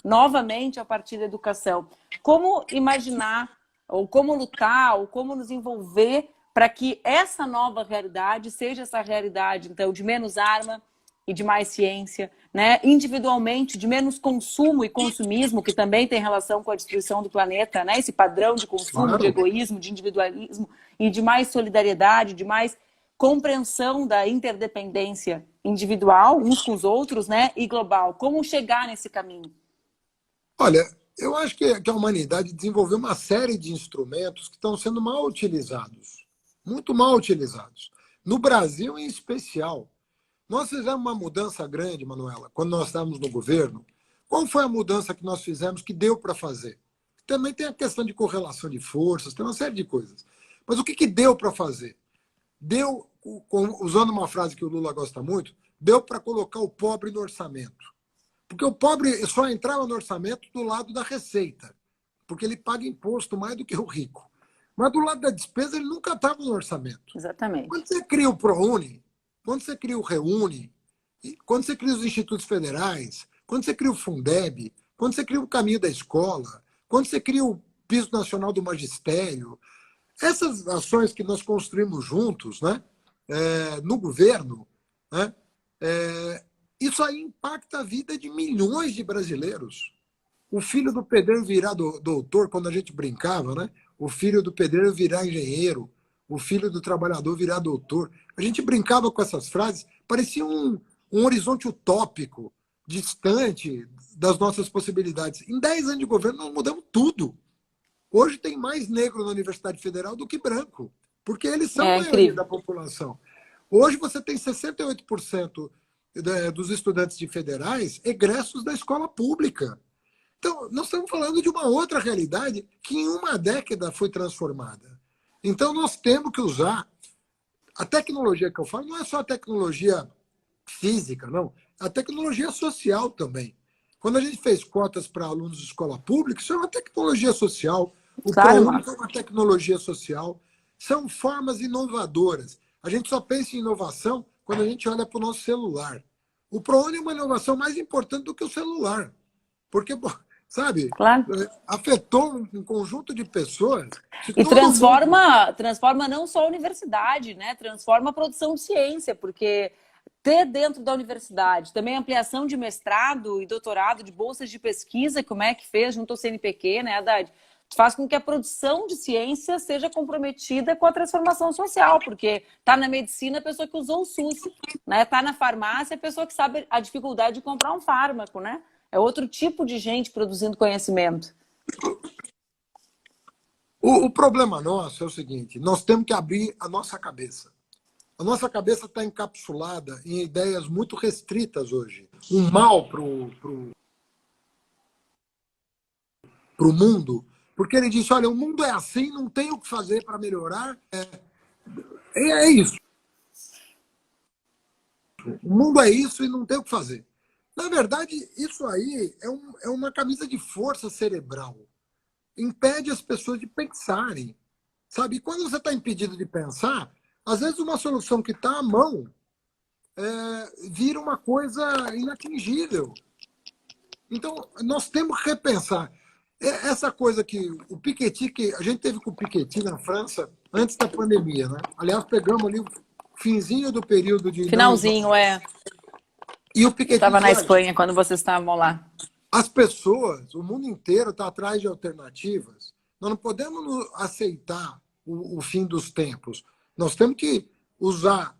Speaker 1: novamente, a partir da educação. Como imaginar, ou como lutar, ou como nos envolver para que essa nova realidade seja essa realidade, então, de menos arma e de mais ciência, né? Individualmente, de menos consumo e consumismo, que também tem relação com a destruição do planeta, né? Esse padrão de consumo, de egoísmo, de individualismo, e de mais solidariedade, de mais compreensão da interdependência individual, uns com os outros, né? E global. Como chegar nesse caminho?
Speaker 2: Olha, eu acho que a humanidade desenvolveu uma série de instrumentos que estão sendo mal utilizados. Muito mal utilizados. No Brasil, em especial. Nós fizemos uma mudança grande, Manuela, quando nós estávamos no governo. Qual foi a mudança que nós fizemos que deu para fazer? Também tem a questão de correlação de forças, tem uma série de coisas. Mas o que deu para fazer? Deu, usando uma frase que o Lula gosta muito, deu para colocar o pobre no orçamento. Porque o pobre só entrava no orçamento do lado da receita, porque ele paga imposto mais do que o rico. Mas do lado da despesa, ele nunca estava no orçamento.
Speaker 1: Exatamente.
Speaker 2: Quando você cria o ProUni, quando você cria o Reúne, quando você cria os institutos federais, quando você cria o Fundeb, quando você cria o Caminho da Escola, quando você cria o Piso Nacional do Magistério, essas ações que nós construímos juntos, né, no governo, né, isso aí impacta a vida de milhões de brasileiros. O filho do pedreiro virar doutor, quando a gente brincava, né? O filho do pedreiro virar engenheiro, o filho do trabalhador virar doutor. A gente brincava com essas frases, parecia um horizonte utópico, distante das nossas possibilidades. Em 10 anos de governo, nós mudamos tudo. Hoje tem mais negro na Universidade Federal do que branco, porque eles são a maioria da população. Hoje você tem 68% dos estudantes de federais egressos da escola pública. Então, nós estamos falando de uma outra realidade que em uma década foi transformada. Então, nós temos que usar a tecnologia que eu falo, não é só a tecnologia física, não. A tecnologia social também. Quando a gente fez cotas para alunos de escola pública, isso é uma tecnologia social. O
Speaker 1: Claro,
Speaker 2: ProUni
Speaker 1: Marco.
Speaker 2: foi uma tecnologia social. São formas inovadoras. A gente só pensa em inovação quando a gente olha para o nosso celular. O ProUni é uma inovação mais importante do que o celular. Porque, sabe,
Speaker 1: Claro.
Speaker 2: afetou um conjunto de pessoas. Se
Speaker 1: E
Speaker 2: todo mundo.
Speaker 1: transforma não só a universidade, né? Transforma a produção de ciência, porque ter dentro da universidade também ampliação de mestrado e doutorado, de bolsas de pesquisa, como é que fez junto ao CNPq, né, Haddad? Faz com que a produção de ciência seja comprometida com a transformação social, porque está na medicina a pessoa que usou o SUS, né? Está na farmácia a pessoa que sabe a dificuldade de comprar um fármaco, né? É outro tipo de gente produzindo conhecimento.
Speaker 2: O problema nosso é o seguinte: nós temos que abrir a nossa cabeça. A nossa cabeça está encapsulada em ideias muito restritas hoje. Um mal para o mundo, porque ele disse: olha, o mundo é assim, não tem o que fazer para melhorar. É isso. O mundo é isso e não tem o que fazer. Na verdade, isso aí é uma camisa de força cerebral. Impede as pessoas de pensarem. Sabe? E quando você está impedido de pensar, às vezes uma solução que está à mão vira uma coisa inatingível. Então, nós temos que repensar. Essa coisa que o Piketty, que a gente teve com o Piketty na França antes da pandemia, né? Aliás, pegamos ali o finzinho do período de não
Speaker 1: Finalzinho,
Speaker 2: isolamento.
Speaker 1: é.
Speaker 2: E o
Speaker 1: Eu
Speaker 2: Piketty
Speaker 1: estava na
Speaker 2: dizia:
Speaker 1: Espanha quando vocês estavam lá.
Speaker 2: as pessoas, o mundo inteiro está atrás de alternativas. Nós não podemos aceitar o fim dos tempos. Nós temos que usar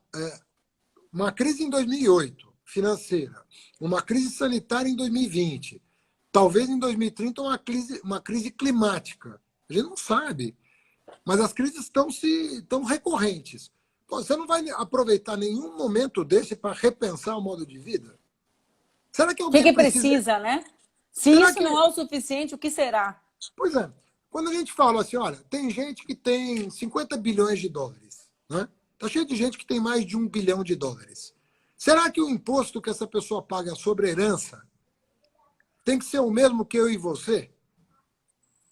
Speaker 2: uma crise em 2008, financeira, uma crise sanitária em 2020, talvez em 2030 uma crise climática. A gente não sabe, mas as crises estão recorrentes. Pô, você não vai aproveitar nenhum momento desse para repensar o modo de vida? Será que
Speaker 1: O que
Speaker 2: alguém
Speaker 1: que
Speaker 2: precisa?
Speaker 1: precisa, né? Se
Speaker 2: Será
Speaker 1: isso
Speaker 2: que
Speaker 1: não é o suficiente, o que será?
Speaker 2: Pois é. Quando a gente fala assim, olha, tem gente que tem 50 bilhões de dólares, né? Tá cheio de gente que tem mais de 1 bilhão de dólares. Será que o imposto que essa pessoa paga sobre herança tem que ser o mesmo que eu e você?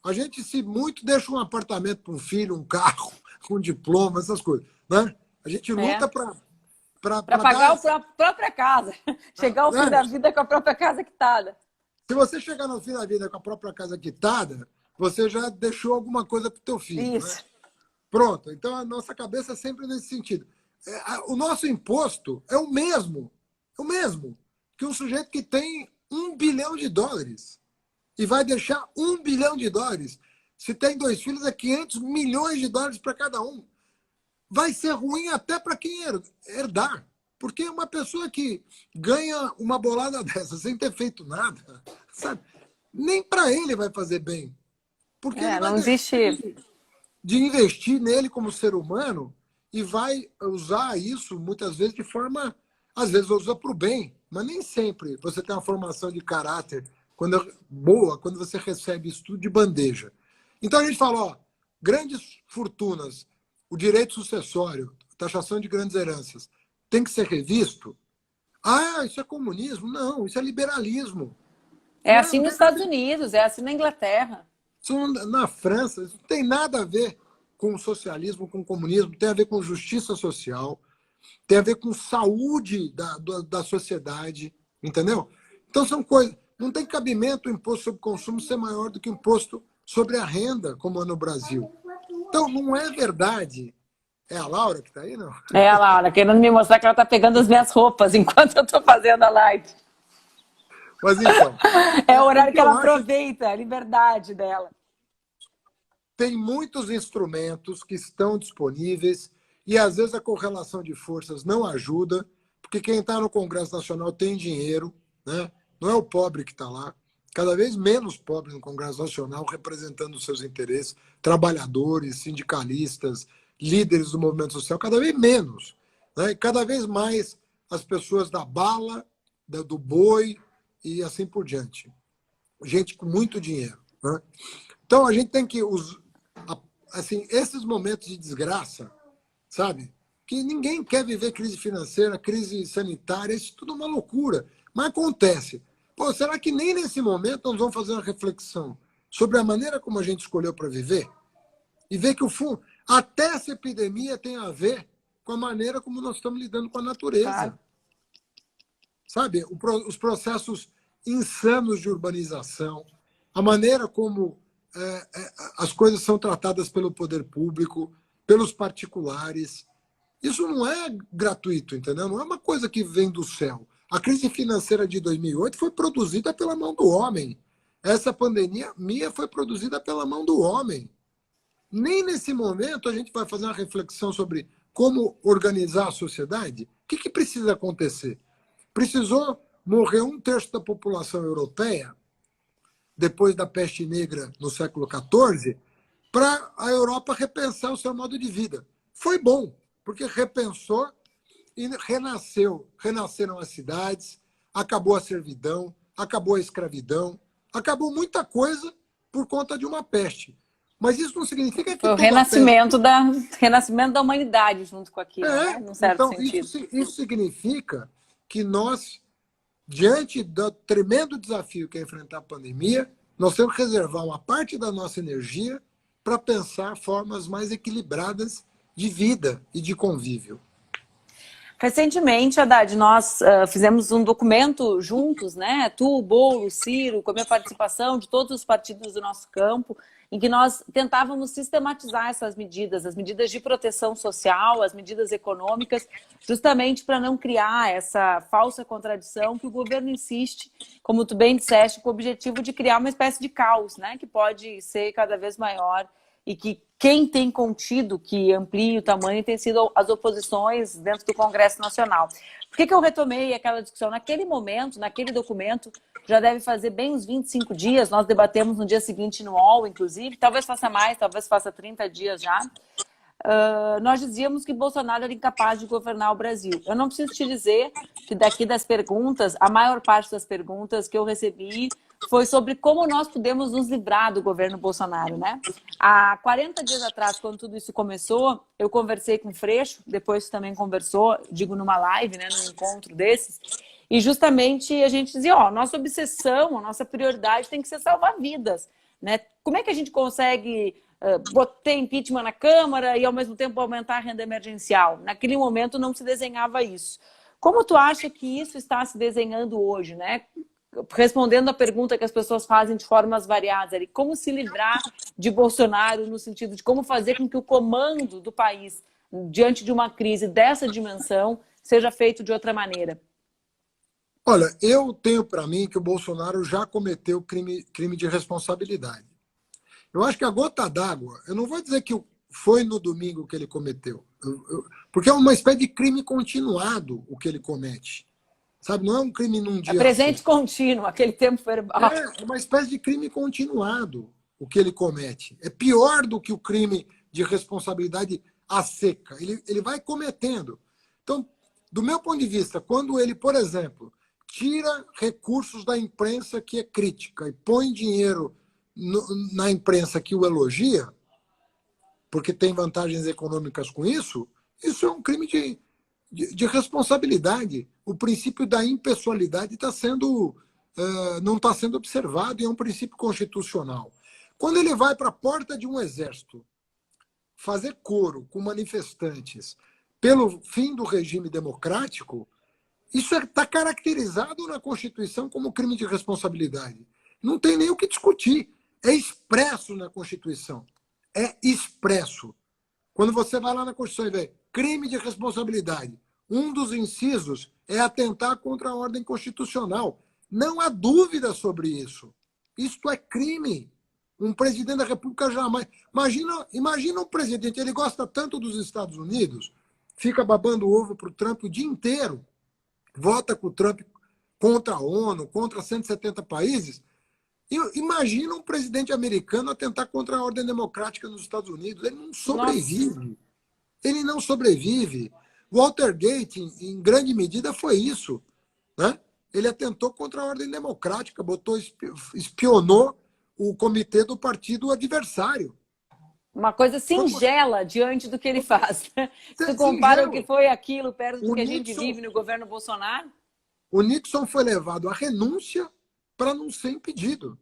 Speaker 2: A gente, se muito, deixa um apartamento para um filho, um carro, um diploma, essas coisas, né? A gente
Speaker 1: É.
Speaker 2: luta
Speaker 1: Para
Speaker 2: para
Speaker 1: pagar
Speaker 2: dar.
Speaker 1: a própria casa. Chegar ao fim
Speaker 2: Né?
Speaker 1: da vida com a própria casa quitada.
Speaker 2: Se você chegar no fim da vida com a própria casa quitada, você já deixou alguma coisa para o teu filho, né?
Speaker 1: Isso.
Speaker 2: Pronto, então a nossa cabeça é sempre nesse sentido. O nosso imposto é o mesmo que um sujeito que tem 1 bilhão de dólares e vai deixar 1 bilhão de dólares. Se tem 2 filhos, é 500 milhões de dólares para cada um. Vai ser ruim até para quem herdar. Porque uma pessoa que ganha uma bolada dessa sem ter feito nada, sabe? Nem para ele vai fazer bem. Porque ele
Speaker 1: É,
Speaker 2: vai
Speaker 1: não
Speaker 2: deixar
Speaker 1: existe.
Speaker 2: de investir nele como ser humano e vai usar isso muitas vezes de forma, às vezes usa para o bem, mas nem sempre você tem uma formação de caráter boa quando você recebe isso tudo de bandeja. Então a gente fala, ó, grandes fortunas, o direito sucessório, taxação de grandes heranças, tem que ser revisto? Ah, isso é comunismo? Não, isso é liberalismo.
Speaker 1: É
Speaker 2: Não
Speaker 1: assim
Speaker 2: tem
Speaker 1: nos
Speaker 2: nada a
Speaker 1: Estados
Speaker 2: ver.
Speaker 1: Unidos, é assim na Inglaterra.
Speaker 2: Na França, isso não tem nada a ver com o socialismo, com o comunismo, tem a ver com justiça social, tem a ver com saúde da sociedade, entendeu? Então são coisas. Não tem cabimento o imposto sobre consumo ser maior do que o imposto sobre a renda, como é no Brasil. Então, não é verdade. É a Laura que está aí, não?
Speaker 1: É a Laura querendo me mostrar que ela tá pegando as minhas roupas enquanto eu tô fazendo a live.
Speaker 2: Mas então,
Speaker 1: É o
Speaker 2: o
Speaker 1: horário
Speaker 2: que
Speaker 1: que ela
Speaker 2: eu acho é que
Speaker 1: aproveita, a liberdade dela.
Speaker 2: tem muitos instrumentos que estão disponíveis e às vezes a correlação de forças não ajuda, porque quem está no Congresso Nacional tem dinheiro, né? Não é o pobre que está lá, cada vez menos pobre no Congresso Nacional representando os seus interesses, trabalhadores, sindicalistas, líderes do movimento social, cada vez menos, né? E cada vez mais as pessoas da bala, do boi e assim por diante. Gente com muito dinheiro, né? Então a gente tem que assim, esses momentos de desgraça, sabe? Que ninguém quer viver crise financeira, crise sanitária, isso tudo é uma loucura. Mas acontece. Pô, será que nem nesse momento nós vamos fazer uma reflexão? sobre a maneira como a gente escolheu para viver e ver que até essa epidemia tem a ver com a maneira como nós estamos lidando com a natureza.
Speaker 1: Claro.
Speaker 2: Sabe? Os processos insanos de urbanização, a maneira como as coisas são tratadas pelo poder público, pelos particulares. Isso não é gratuito, entendeu? Não é uma coisa que vem do céu. A crise financeira de 2008 foi produzida pela mão do homem. Essa pandemia foi produzida pela mão do homem. Nem nesse momento a gente vai fazer uma reflexão sobre como organizar a sociedade. O que precisa acontecer? Precisou morrer 1/3 da população europeia, depois da peste negra no século XIV, para a Europa repensar o seu modo de vida. Foi bom, porque repensou e renasceram as cidades, acabou a servidão, acabou a escravidão, acabou muita coisa por conta de uma peste. Mas isso não significa que
Speaker 1: foi o renascimento da humanidade junto com aquilo, né? Num certo sentido.
Speaker 2: Isso significa que nós, diante do tremendo desafio que é enfrentar a pandemia, nós temos que reservar uma parte da nossa energia para pensar formas mais equilibradas de vida e de convívio.
Speaker 1: Recentemente, Haddad, nós fizemos um documento juntos, né? Tu, o Bolo, o Ciro, com a minha participação de todos os partidos do nosso campo, em que nós tentávamos sistematizar essas medidas, as medidas de proteção social, as medidas econômicas, justamente para não criar essa falsa contradição que o governo insiste, como tu bem disseste, com o objetivo de criar uma espécie de caos, né? Que pode ser cada vez maior e que quem tem contido que amplie o tamanho tem sido as oposições dentro do Congresso Nacional. Por que eu retomei aquela discussão? Naquele momento, naquele documento, já deve fazer bem uns 25 dias, nós debatemos no dia seguinte no UOL, inclusive, talvez faça mais, talvez faça 30 dias já, nós dizíamos que Bolsonaro era incapaz de governar o Brasil. Eu não preciso te dizer que daqui das perguntas, a maior parte das perguntas que eu recebi foi sobre como nós podemos nos livrar do governo Bolsonaro, né? Há 40 dias atrás, quando tudo isso começou, eu conversei com o Freixo, depois também conversou, digo numa live, né, num encontro desses, e justamente a gente dizia, nossa obsessão, a nossa prioridade tem que ser salvar vidas, né? Como é que a gente consegue botar impeachment na Câmara e ao mesmo tempo aumentar a renda emergencial? Naquele momento não se desenhava isso. Como tu acha que isso está se desenhando hoje, né? Respondendo a pergunta que as pessoas fazem de formas variadas, ali, como se livrar de Bolsonaro no sentido de como fazer com que o comando do país, diante de uma crise dessa dimensão, seja feito de outra maneira?
Speaker 2: Olha, eu tenho para mim que o Bolsonaro já cometeu crime de responsabilidade. Eu acho que a gota d'água, eu não vou dizer que foi no domingo que ele cometeu, porque é uma espécie de crime continuado o que ele comete. Sabe, não é um crime num dia.
Speaker 1: É presente contínuo, aquele tempo verbal.
Speaker 2: É uma espécie de crime continuado o que ele comete. É pior do que o crime de responsabilidade à seca. Ele vai cometendo. Então, do meu ponto de vista, quando ele, por exemplo, tira recursos da imprensa que é crítica e põe dinheiro na imprensa que o elogia, porque tem vantagens econômicas com isso, isso é um crime de responsabilidade. O princípio da impessoalidade não está sendo observado e é um princípio constitucional. Quando ele vai para a porta de um exército fazer coro com manifestantes pelo fim do regime democrático, isso está caracterizado na Constituição como crime de responsabilidade. Não tem nem o que discutir. É expresso na Constituição. É expresso. Quando você vai lá na Constituição e vê crime de responsabilidade, um dos incisos é atentar contra a ordem constitucional. Não há dúvida sobre isso. Isto é crime. Um presidente da República jamais... Imagina um presidente, ele gosta tanto dos Estados Unidos, fica babando o ovo para o Trump o dia inteiro, vota com o Trump contra a ONU, contra 170 países. Imagina um presidente americano atentar contra a ordem democrática nos Estados Unidos. Ele não sobrevive. Nossa. Ele não sobrevive. Watergate, em grande medida, foi isso. Né? Ele atentou contra a ordem democrática, espionou o comitê do partido adversário.
Speaker 1: Uma coisa singela diante do que ele faz. Se tu compara o que foi aquilo perto do que a gente vive no governo Bolsonaro.
Speaker 2: O Nixon foi levado à renúncia para não ser impedido.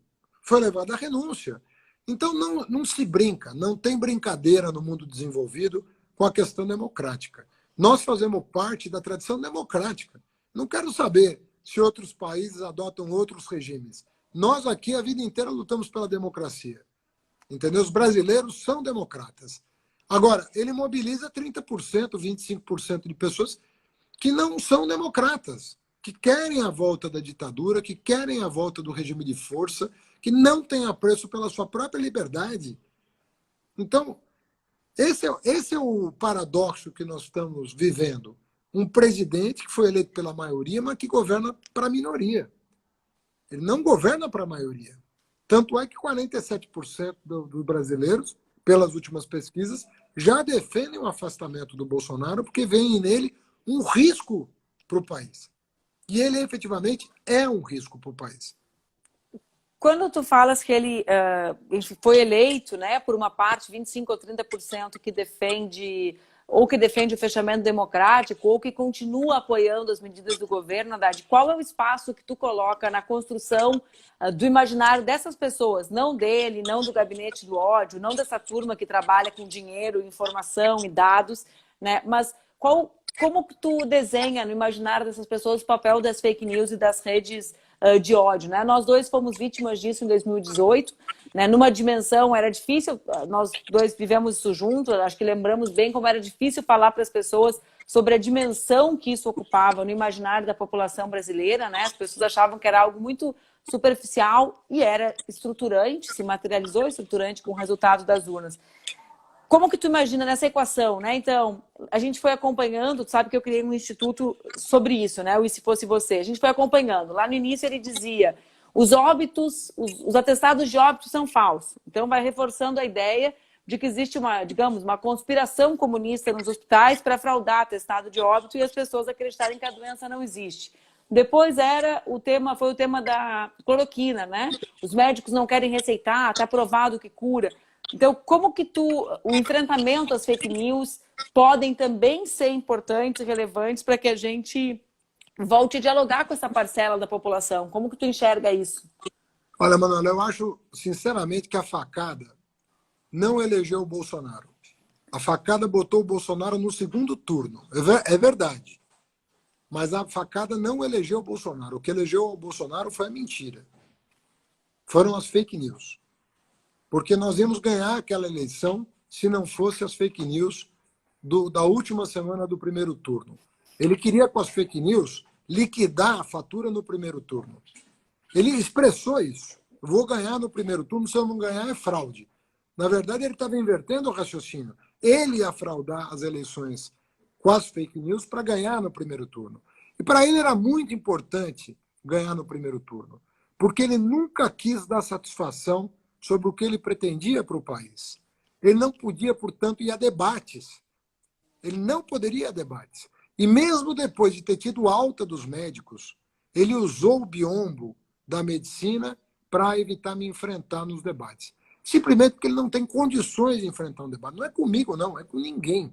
Speaker 2: foi levado à renúncia. Então, não se brinca, não tem brincadeira no mundo desenvolvido com a questão democrática. Nós fazemos parte da tradição democrática. Não quero saber se outros países adotam outros regimes. Nós aqui, a vida inteira, lutamos pela democracia. Entendeu? Os brasileiros são democratas. Agora, ele mobiliza 30%, 25% de pessoas que não são democratas, que querem a volta da ditadura, que querem a volta do regime de força, que não têm apreço pela sua própria liberdade. Então, esse é o paradoxo que nós estamos vivendo. Um presidente que foi eleito pela maioria, mas que governa para a minoria. Ele não governa para a maioria. Tanto é que 47% dos brasileiros, pelas últimas pesquisas, já defendem o afastamento do Bolsonaro porque veem nele um risco para o país. E ele, efetivamente, é um risco para o país.
Speaker 1: Quando tu falas que ele foi eleito, né, por uma parte, 25% ou 30% que defende o fechamento democrático, ou que continua apoiando as medidas do governo, Haddad, qual é o espaço que tu coloca na construção do imaginário dessas pessoas, não dele, não do gabinete do ódio, não dessa turma que trabalha com dinheiro, informação e dados, né, mas como que tu desenha no imaginário dessas pessoas o papel das fake news e das redes de ódio, né? Nós dois fomos vítimas disso em 2018, né? Numa dimensão, era difícil, nós dois vivemos isso juntos, acho que lembramos bem como era difícil falar para as pessoas sobre a dimensão que isso ocupava no imaginário da população brasileira, né? As pessoas achavam que era algo muito superficial e era estruturante, se materializou estruturante com o resultado das urnas. Como que tu imagina nessa equação, né? Então, a gente foi acompanhando, tu sabe que eu criei um instituto sobre isso, né? O E Se Fosse Você. A gente foi acompanhando. Lá no início ele dizia, os óbitos, os atestados de óbitos são falsos. Então vai reforçando a ideia de que existe uma conspiração comunista nos hospitais para fraudar atestado de óbito e as pessoas acreditarem que a doença não existe. Depois foi o tema da cloroquina, né? Os médicos não querem receitar, está provado que cura. Então, como que o enfrentamento às fake news podem também ser importantes e relevantes para que a gente volte a dialogar com essa parcela da população? Como que tu enxerga isso?
Speaker 2: Olha, Manuela, eu acho, sinceramente, que a facada não elegeu o Bolsonaro. A facada botou o Bolsonaro no segundo turno. É verdade. Mas a facada não elegeu o Bolsonaro. O que elegeu o Bolsonaro foi a mentira. Foram as fake news. Porque nós íamos ganhar aquela eleição se não fosse as fake news da última semana do primeiro turno. Ele queria, com as fake news, liquidar a fatura no primeiro turno. Ele expressou isso. Vou ganhar no primeiro turno, se eu não ganhar é fraude. Na verdade, ele estava invertendo o raciocínio. Ele ia fraudar as eleições com as fake news para ganhar no primeiro turno. E para ele era muito importante ganhar no primeiro turno, porque ele nunca quis dar satisfação sobre o que ele pretendia para o país. Ele não podia, portanto, ir a debates. Ele não poderia ir a debates. E mesmo depois de ter tido alta dos médicos, ele usou o biombo da medicina para evitar me enfrentar nos debates. Simplesmente porque ele não tem condições de enfrentar um debate. Não é comigo, não, é com ninguém.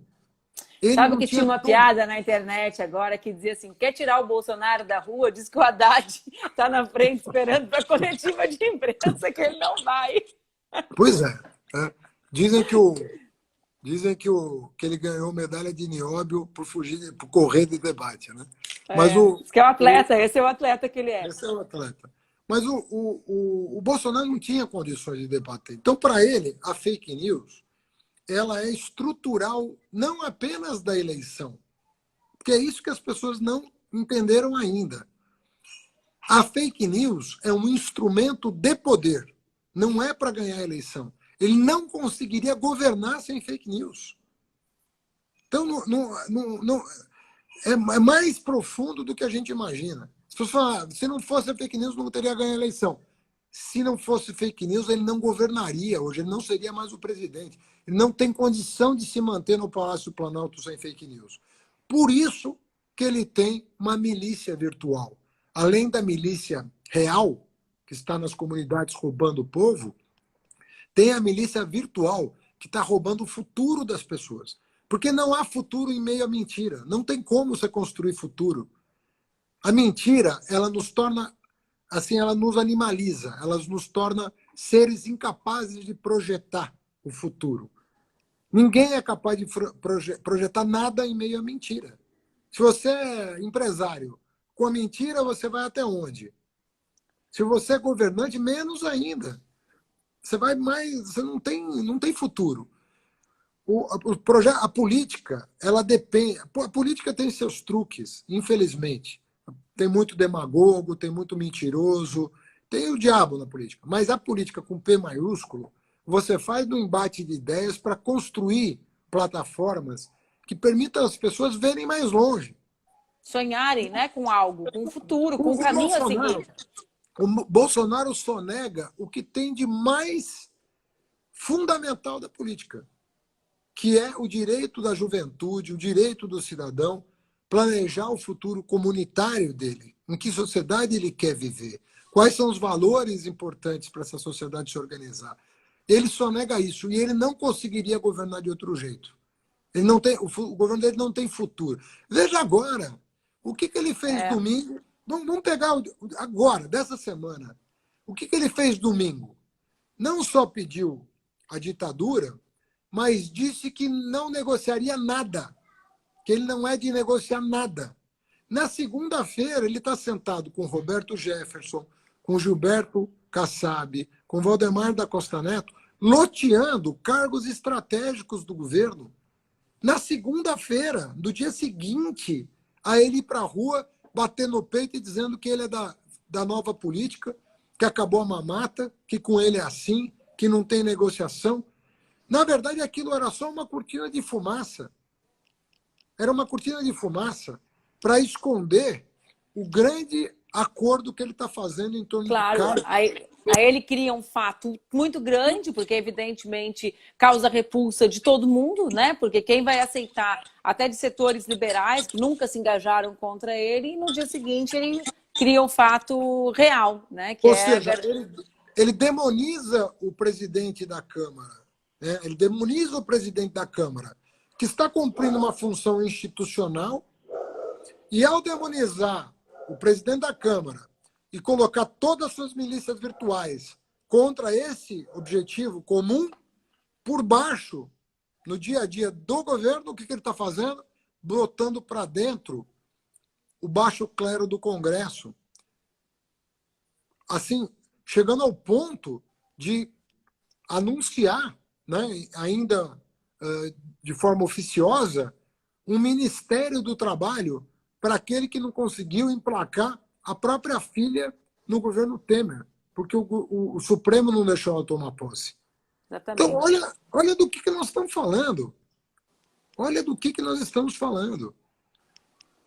Speaker 2: Ele
Speaker 1: Sabe que tinha uma piada na internet agora que dizia assim, quer tirar o Bolsonaro da rua? Diz que o Haddad está na frente esperando para a coletiva de imprensa, que ele não vai.
Speaker 2: Pois é. Dizem que ele ganhou medalha de nióbio por correr de debate, né? Mas
Speaker 1: diz que é o atleta, esse é o atleta que ele é.
Speaker 2: Esse é o atleta. Mas o Bolsonaro não tinha condições de debater. Então, para ele, a fake news ela é estrutural não apenas da eleição, porque é isso que as pessoas não entenderam ainda. A fake news é um instrumento de poder, não é para ganhar a eleição. Ele não conseguiria governar sem fake news. Então, é mais profundo do que a gente imagina. Se não fosse a fake news, não teria ganho a eleição. Se não fosse fake news, ele não governaria hoje, ele não seria mais o presidente. Ele não tem condição de se manter no Palácio Planalto sem fake news. Por isso que ele tem uma milícia virtual. Além da milícia real, que está nas comunidades roubando o povo, tem a milícia virtual, que está roubando o futuro das pessoas. Porque não há futuro em meio à mentira. Não tem como você construir futuro. A mentira, ela nos torna, assim, ela nos animaliza, ela nos torna seres incapazes de projetar o futuro. Ninguém é capaz de projetar nada em meio à mentira. Se você é empresário, com a mentira você vai até onde? Se você é governante, menos ainda. Você vai mais, você não tem futuro. A política, ela depende. A política tem seus truques, infelizmente. Tem muito demagogo, tem muito mentiroso, tem o diabo na política. Mas a política com P maiúsculo, você faz um embate de ideias para construir plataformas que permitam as pessoas verem mais longe.
Speaker 1: Sonharem, né, com algo, com um futuro, com um caminho a seguir.
Speaker 2: O Bolsonaro sonega o que tem de mais fundamental da política, que é o direito da juventude, o direito do cidadão planejar o futuro comunitário dele, em que sociedade ele quer viver, quais são os valores importantes para essa sociedade se organizar. Ele sonega isso e ele não conseguiria governar de outro jeito. Ele não tem, o governo dele não tem futuro. Veja agora, o que ele fez domingo. Vamos pegar agora, dessa semana. O que ele fez domingo? Não só pediu a ditadura, mas disse que não negociaria nada, que ele não é de negociar nada. Na segunda-feira, ele está sentado com Roberto Jefferson, com Gilberto Kassab, com Valdemar da Costa Neto, loteando cargos estratégicos do governo. Na segunda-feira, do dia seguinte, a ele ir para a rua, bater no peito e dizendo que ele é da nova política, que acabou a mamata, que com ele é assim, que não tem negociação. Na verdade, aquilo era só uma cortina de fumaça. Era uma cortina de fumaça para esconder o grande acordo que ele está fazendo em torno
Speaker 1: do cargo. Aí ele cria um fato muito grande, porque evidentemente causa repulsa de todo mundo, né? Porque quem vai aceitar, até de setores liberais que nunca se engajaram contra ele, e no dia seguinte ele cria um fato real, né? Que
Speaker 2: Ou seja, ele demoniza o presidente da Câmara, né? Ele demoniza o presidente da Câmara, que está cumprindo uma função institucional, e ao demonizar o presidente da Câmara e colocar todas as suas milícias virtuais contra esse objetivo comum, por baixo, no dia a dia do governo, o que ele está fazendo? Botando para dentro o baixo clero do Congresso. Assim, chegando ao ponto de anunciar, né, ainda de forma oficiosa, um Ministério do Trabalho para aquele que não conseguiu emplacar a própria filha no governo Temer, porque o Supremo não deixou ela tomar posse.
Speaker 1: Exatamente.
Speaker 2: Então, olha do que nós estamos falando. Olha do que nós estamos falando.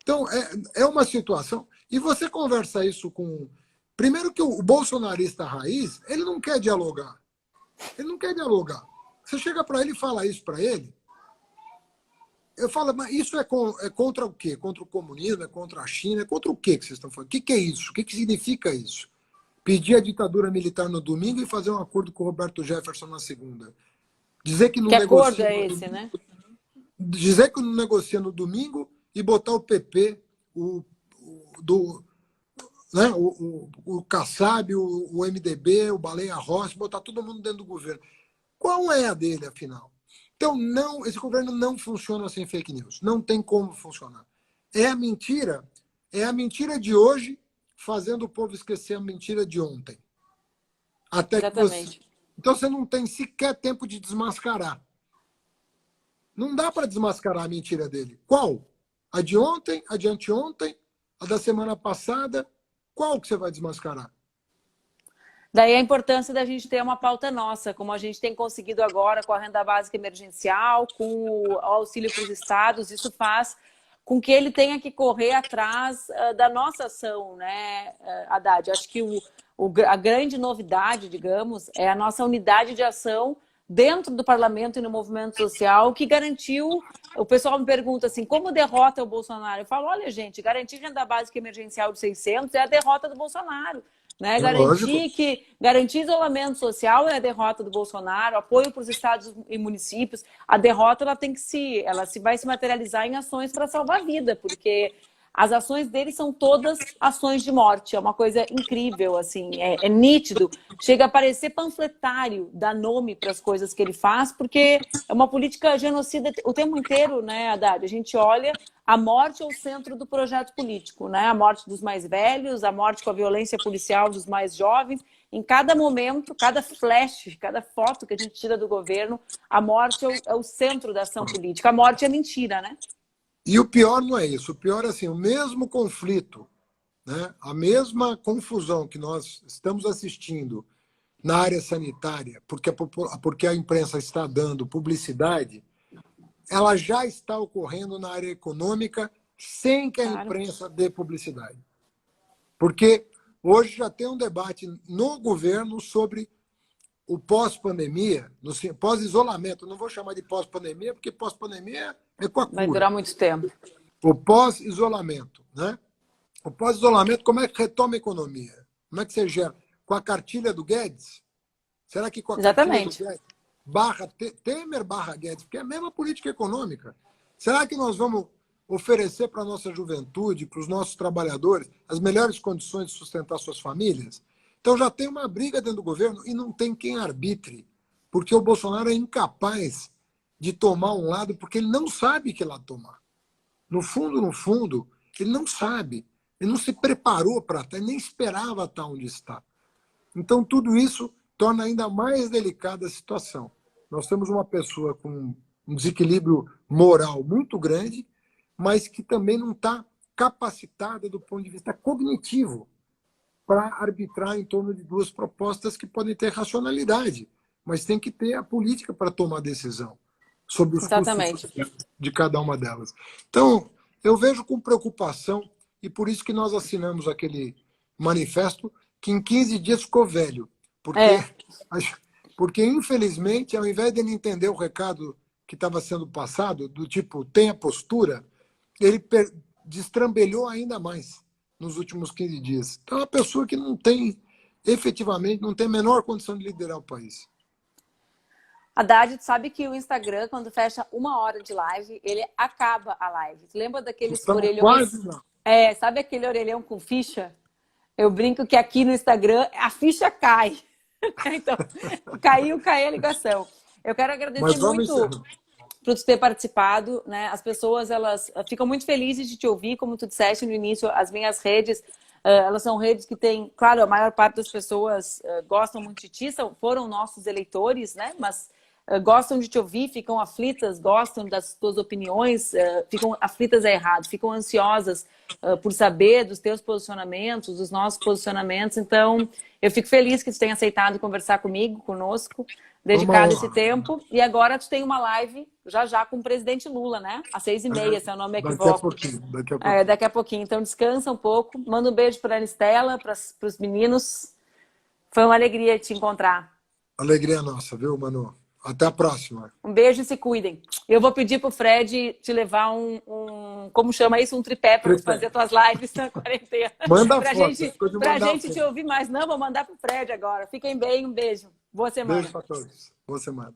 Speaker 2: Então, é uma situação... E você conversa isso com... Primeiro que o bolsonarista raiz, ele não quer dialogar. Ele não quer dialogar. Você chega para ele e fala isso para ele, eu falo, mas isso é contra o quê? Contra o comunismo? É contra a China? É contra o quê que vocês estão falando? O que é isso? O que significa isso? Pedir a ditadura militar no domingo e fazer um acordo com o Roberto Jefferson na segunda. Dizer que não
Speaker 1: que
Speaker 2: negocia
Speaker 1: acordo é esse,
Speaker 2: domingo,
Speaker 1: né?
Speaker 2: Dizer que não negocia no domingo e botar o PP, né, o Kassab, o MDB, o Baleia Rossi, botar todo mundo dentro do governo. Qual é a dele, afinal? Então, esse governo não funciona sem fake news. Não tem como funcionar. É a mentira de hoje fazendo o povo esquecer a mentira de ontem.
Speaker 1: Exatamente.
Speaker 2: Então, você não tem sequer tempo de desmascarar. Não dá para desmascarar a mentira dele. Qual? A de ontem, a de anteontem, a da semana passada? Qual que você vai desmascarar?
Speaker 1: Daí a importância da gente ter uma pauta nossa, como a gente tem conseguido agora com a renda básica emergencial, com o auxílio para os estados. Isso faz com que ele tenha que correr atrás da nossa ação, né, Haddad? Acho que a grande novidade, digamos, é a nossa unidade de ação dentro do parlamento e no movimento social, que garantiu... O pessoal me pergunta assim, como derrota o Bolsonaro? Eu falo, olha, gente, garantir renda básica emergencial de 600 é a derrota do Bolsonaro. Né? Garantir isolamento social é a derrota do Bolsonaro, apoio para os estados e municípios. A derrota ela vai se materializar em ações para salvar a vida, porque as ações dele são todas ações de morte. É uma coisa incrível, assim, é nítido. Chega a parecer panfletário dar nome para as coisas que ele faz, porque é uma política genocida o tempo inteiro, né, Haddad? A gente olha a morte ao centro do projeto político, né? A morte dos mais velhos, a morte com a violência policial dos mais jovens. Em cada momento, cada flash, cada foto que a gente tira do governo, a morte é o centro da ação política. A morte é mentira, né?
Speaker 2: E o pior não é isso. O pior é assim, o mesmo conflito, né? A mesma confusão que nós estamos assistindo na área sanitária, porque a imprensa está dando publicidade, ela já está ocorrendo na área econômica sem que a imprensa dê publicidade. Porque hoje já tem um debate no governo sobre o pós-pandemia, pós-isolamento. Não vou chamar de pós-pandemia, porque pós-pandemia é com a cura.
Speaker 1: Vai durar muito tempo.
Speaker 2: O pós-isolamento, né? O pós-isolamento, como é que retoma a economia? Como é que você gera? Com a cartilha do Guedes? Será que com a cartilha do Guedes, barra Temer barra Guedes, porque é a mesma política econômica. Será que nós vamos oferecer para a nossa juventude, para os nossos trabalhadores, as melhores condições de sustentar suas famílias? Então já tem uma briga dentro do governo e não tem quem arbitre, porque o Bolsonaro é incapaz de tomar um lado, porque ele não sabe que lado tomar. No fundo, ele não sabe. Ele não se preparou para estar, nem esperava estar onde está. Então tudo isso torna ainda mais delicada a situação. Nós temos uma pessoa com um desequilíbrio moral muito grande, mas que também não está capacitada do ponto de vista cognitivo para arbitrar em torno de duas propostas que podem ter racionalidade, mas tem que ter a política para tomar decisão sobre os custos de cada uma delas. Então, eu vejo com preocupação, e por isso que nós assinamos aquele manifesto que em 15 dias ficou velho. Porque, infelizmente, ao invés de ele entender o recado que estava sendo passado, do tipo, tenha postura, ele destrambelhou ainda mais nos últimos 15 dias. Então, é uma pessoa que não tem, efetivamente, não tem a menor condição de liderar o país.
Speaker 1: Haddad, tu sabe que o Instagram, quando fecha 1 hora de live, ele acaba a live. Tu lembra daqueles orelhões? Sabe aquele orelhão com ficha? Eu brinco que aqui no Instagram a ficha cai. Então, caiu a ligação. Eu quero agradecer muito por tu ter participado, né? As pessoas, elas ficam muito felizes de te ouvir, como tu disseste no início, as minhas redes, elas são redes que têm, claro, a maior parte das pessoas gostam muito de ti, foram nossos eleitores, né? Mas gostam de te ouvir, ficam aflitas, gostam das tuas opiniões, ficam aflitas é errado, ficam ansiosas por saber dos teus posicionamentos, dos nossos posicionamentos. Então, eu fico feliz que tu tenha aceitado conversar conosco, dedicado esse tempo. E agora tu tem uma live já com o presidente Lula, né? Às 6h30, se eu não me equivoco. Daqui a pouquinho. Então, descansa um pouco. Manda um beijo para a Anistela, para os meninos. Foi uma alegria te encontrar.
Speaker 2: Alegria nossa, viu, Manu? Até a próxima.
Speaker 1: Um beijo e se cuidem. Eu vou pedir pro Fred te levar como chama isso? Um tripé para fazer tuas lives na quarentena.
Speaker 2: Manda
Speaker 1: pra gente te ouvir mais. Não, vou mandar pro Fred agora. Fiquem bem, um beijo. Boa semana.
Speaker 2: Beijo para todos. Boa semana.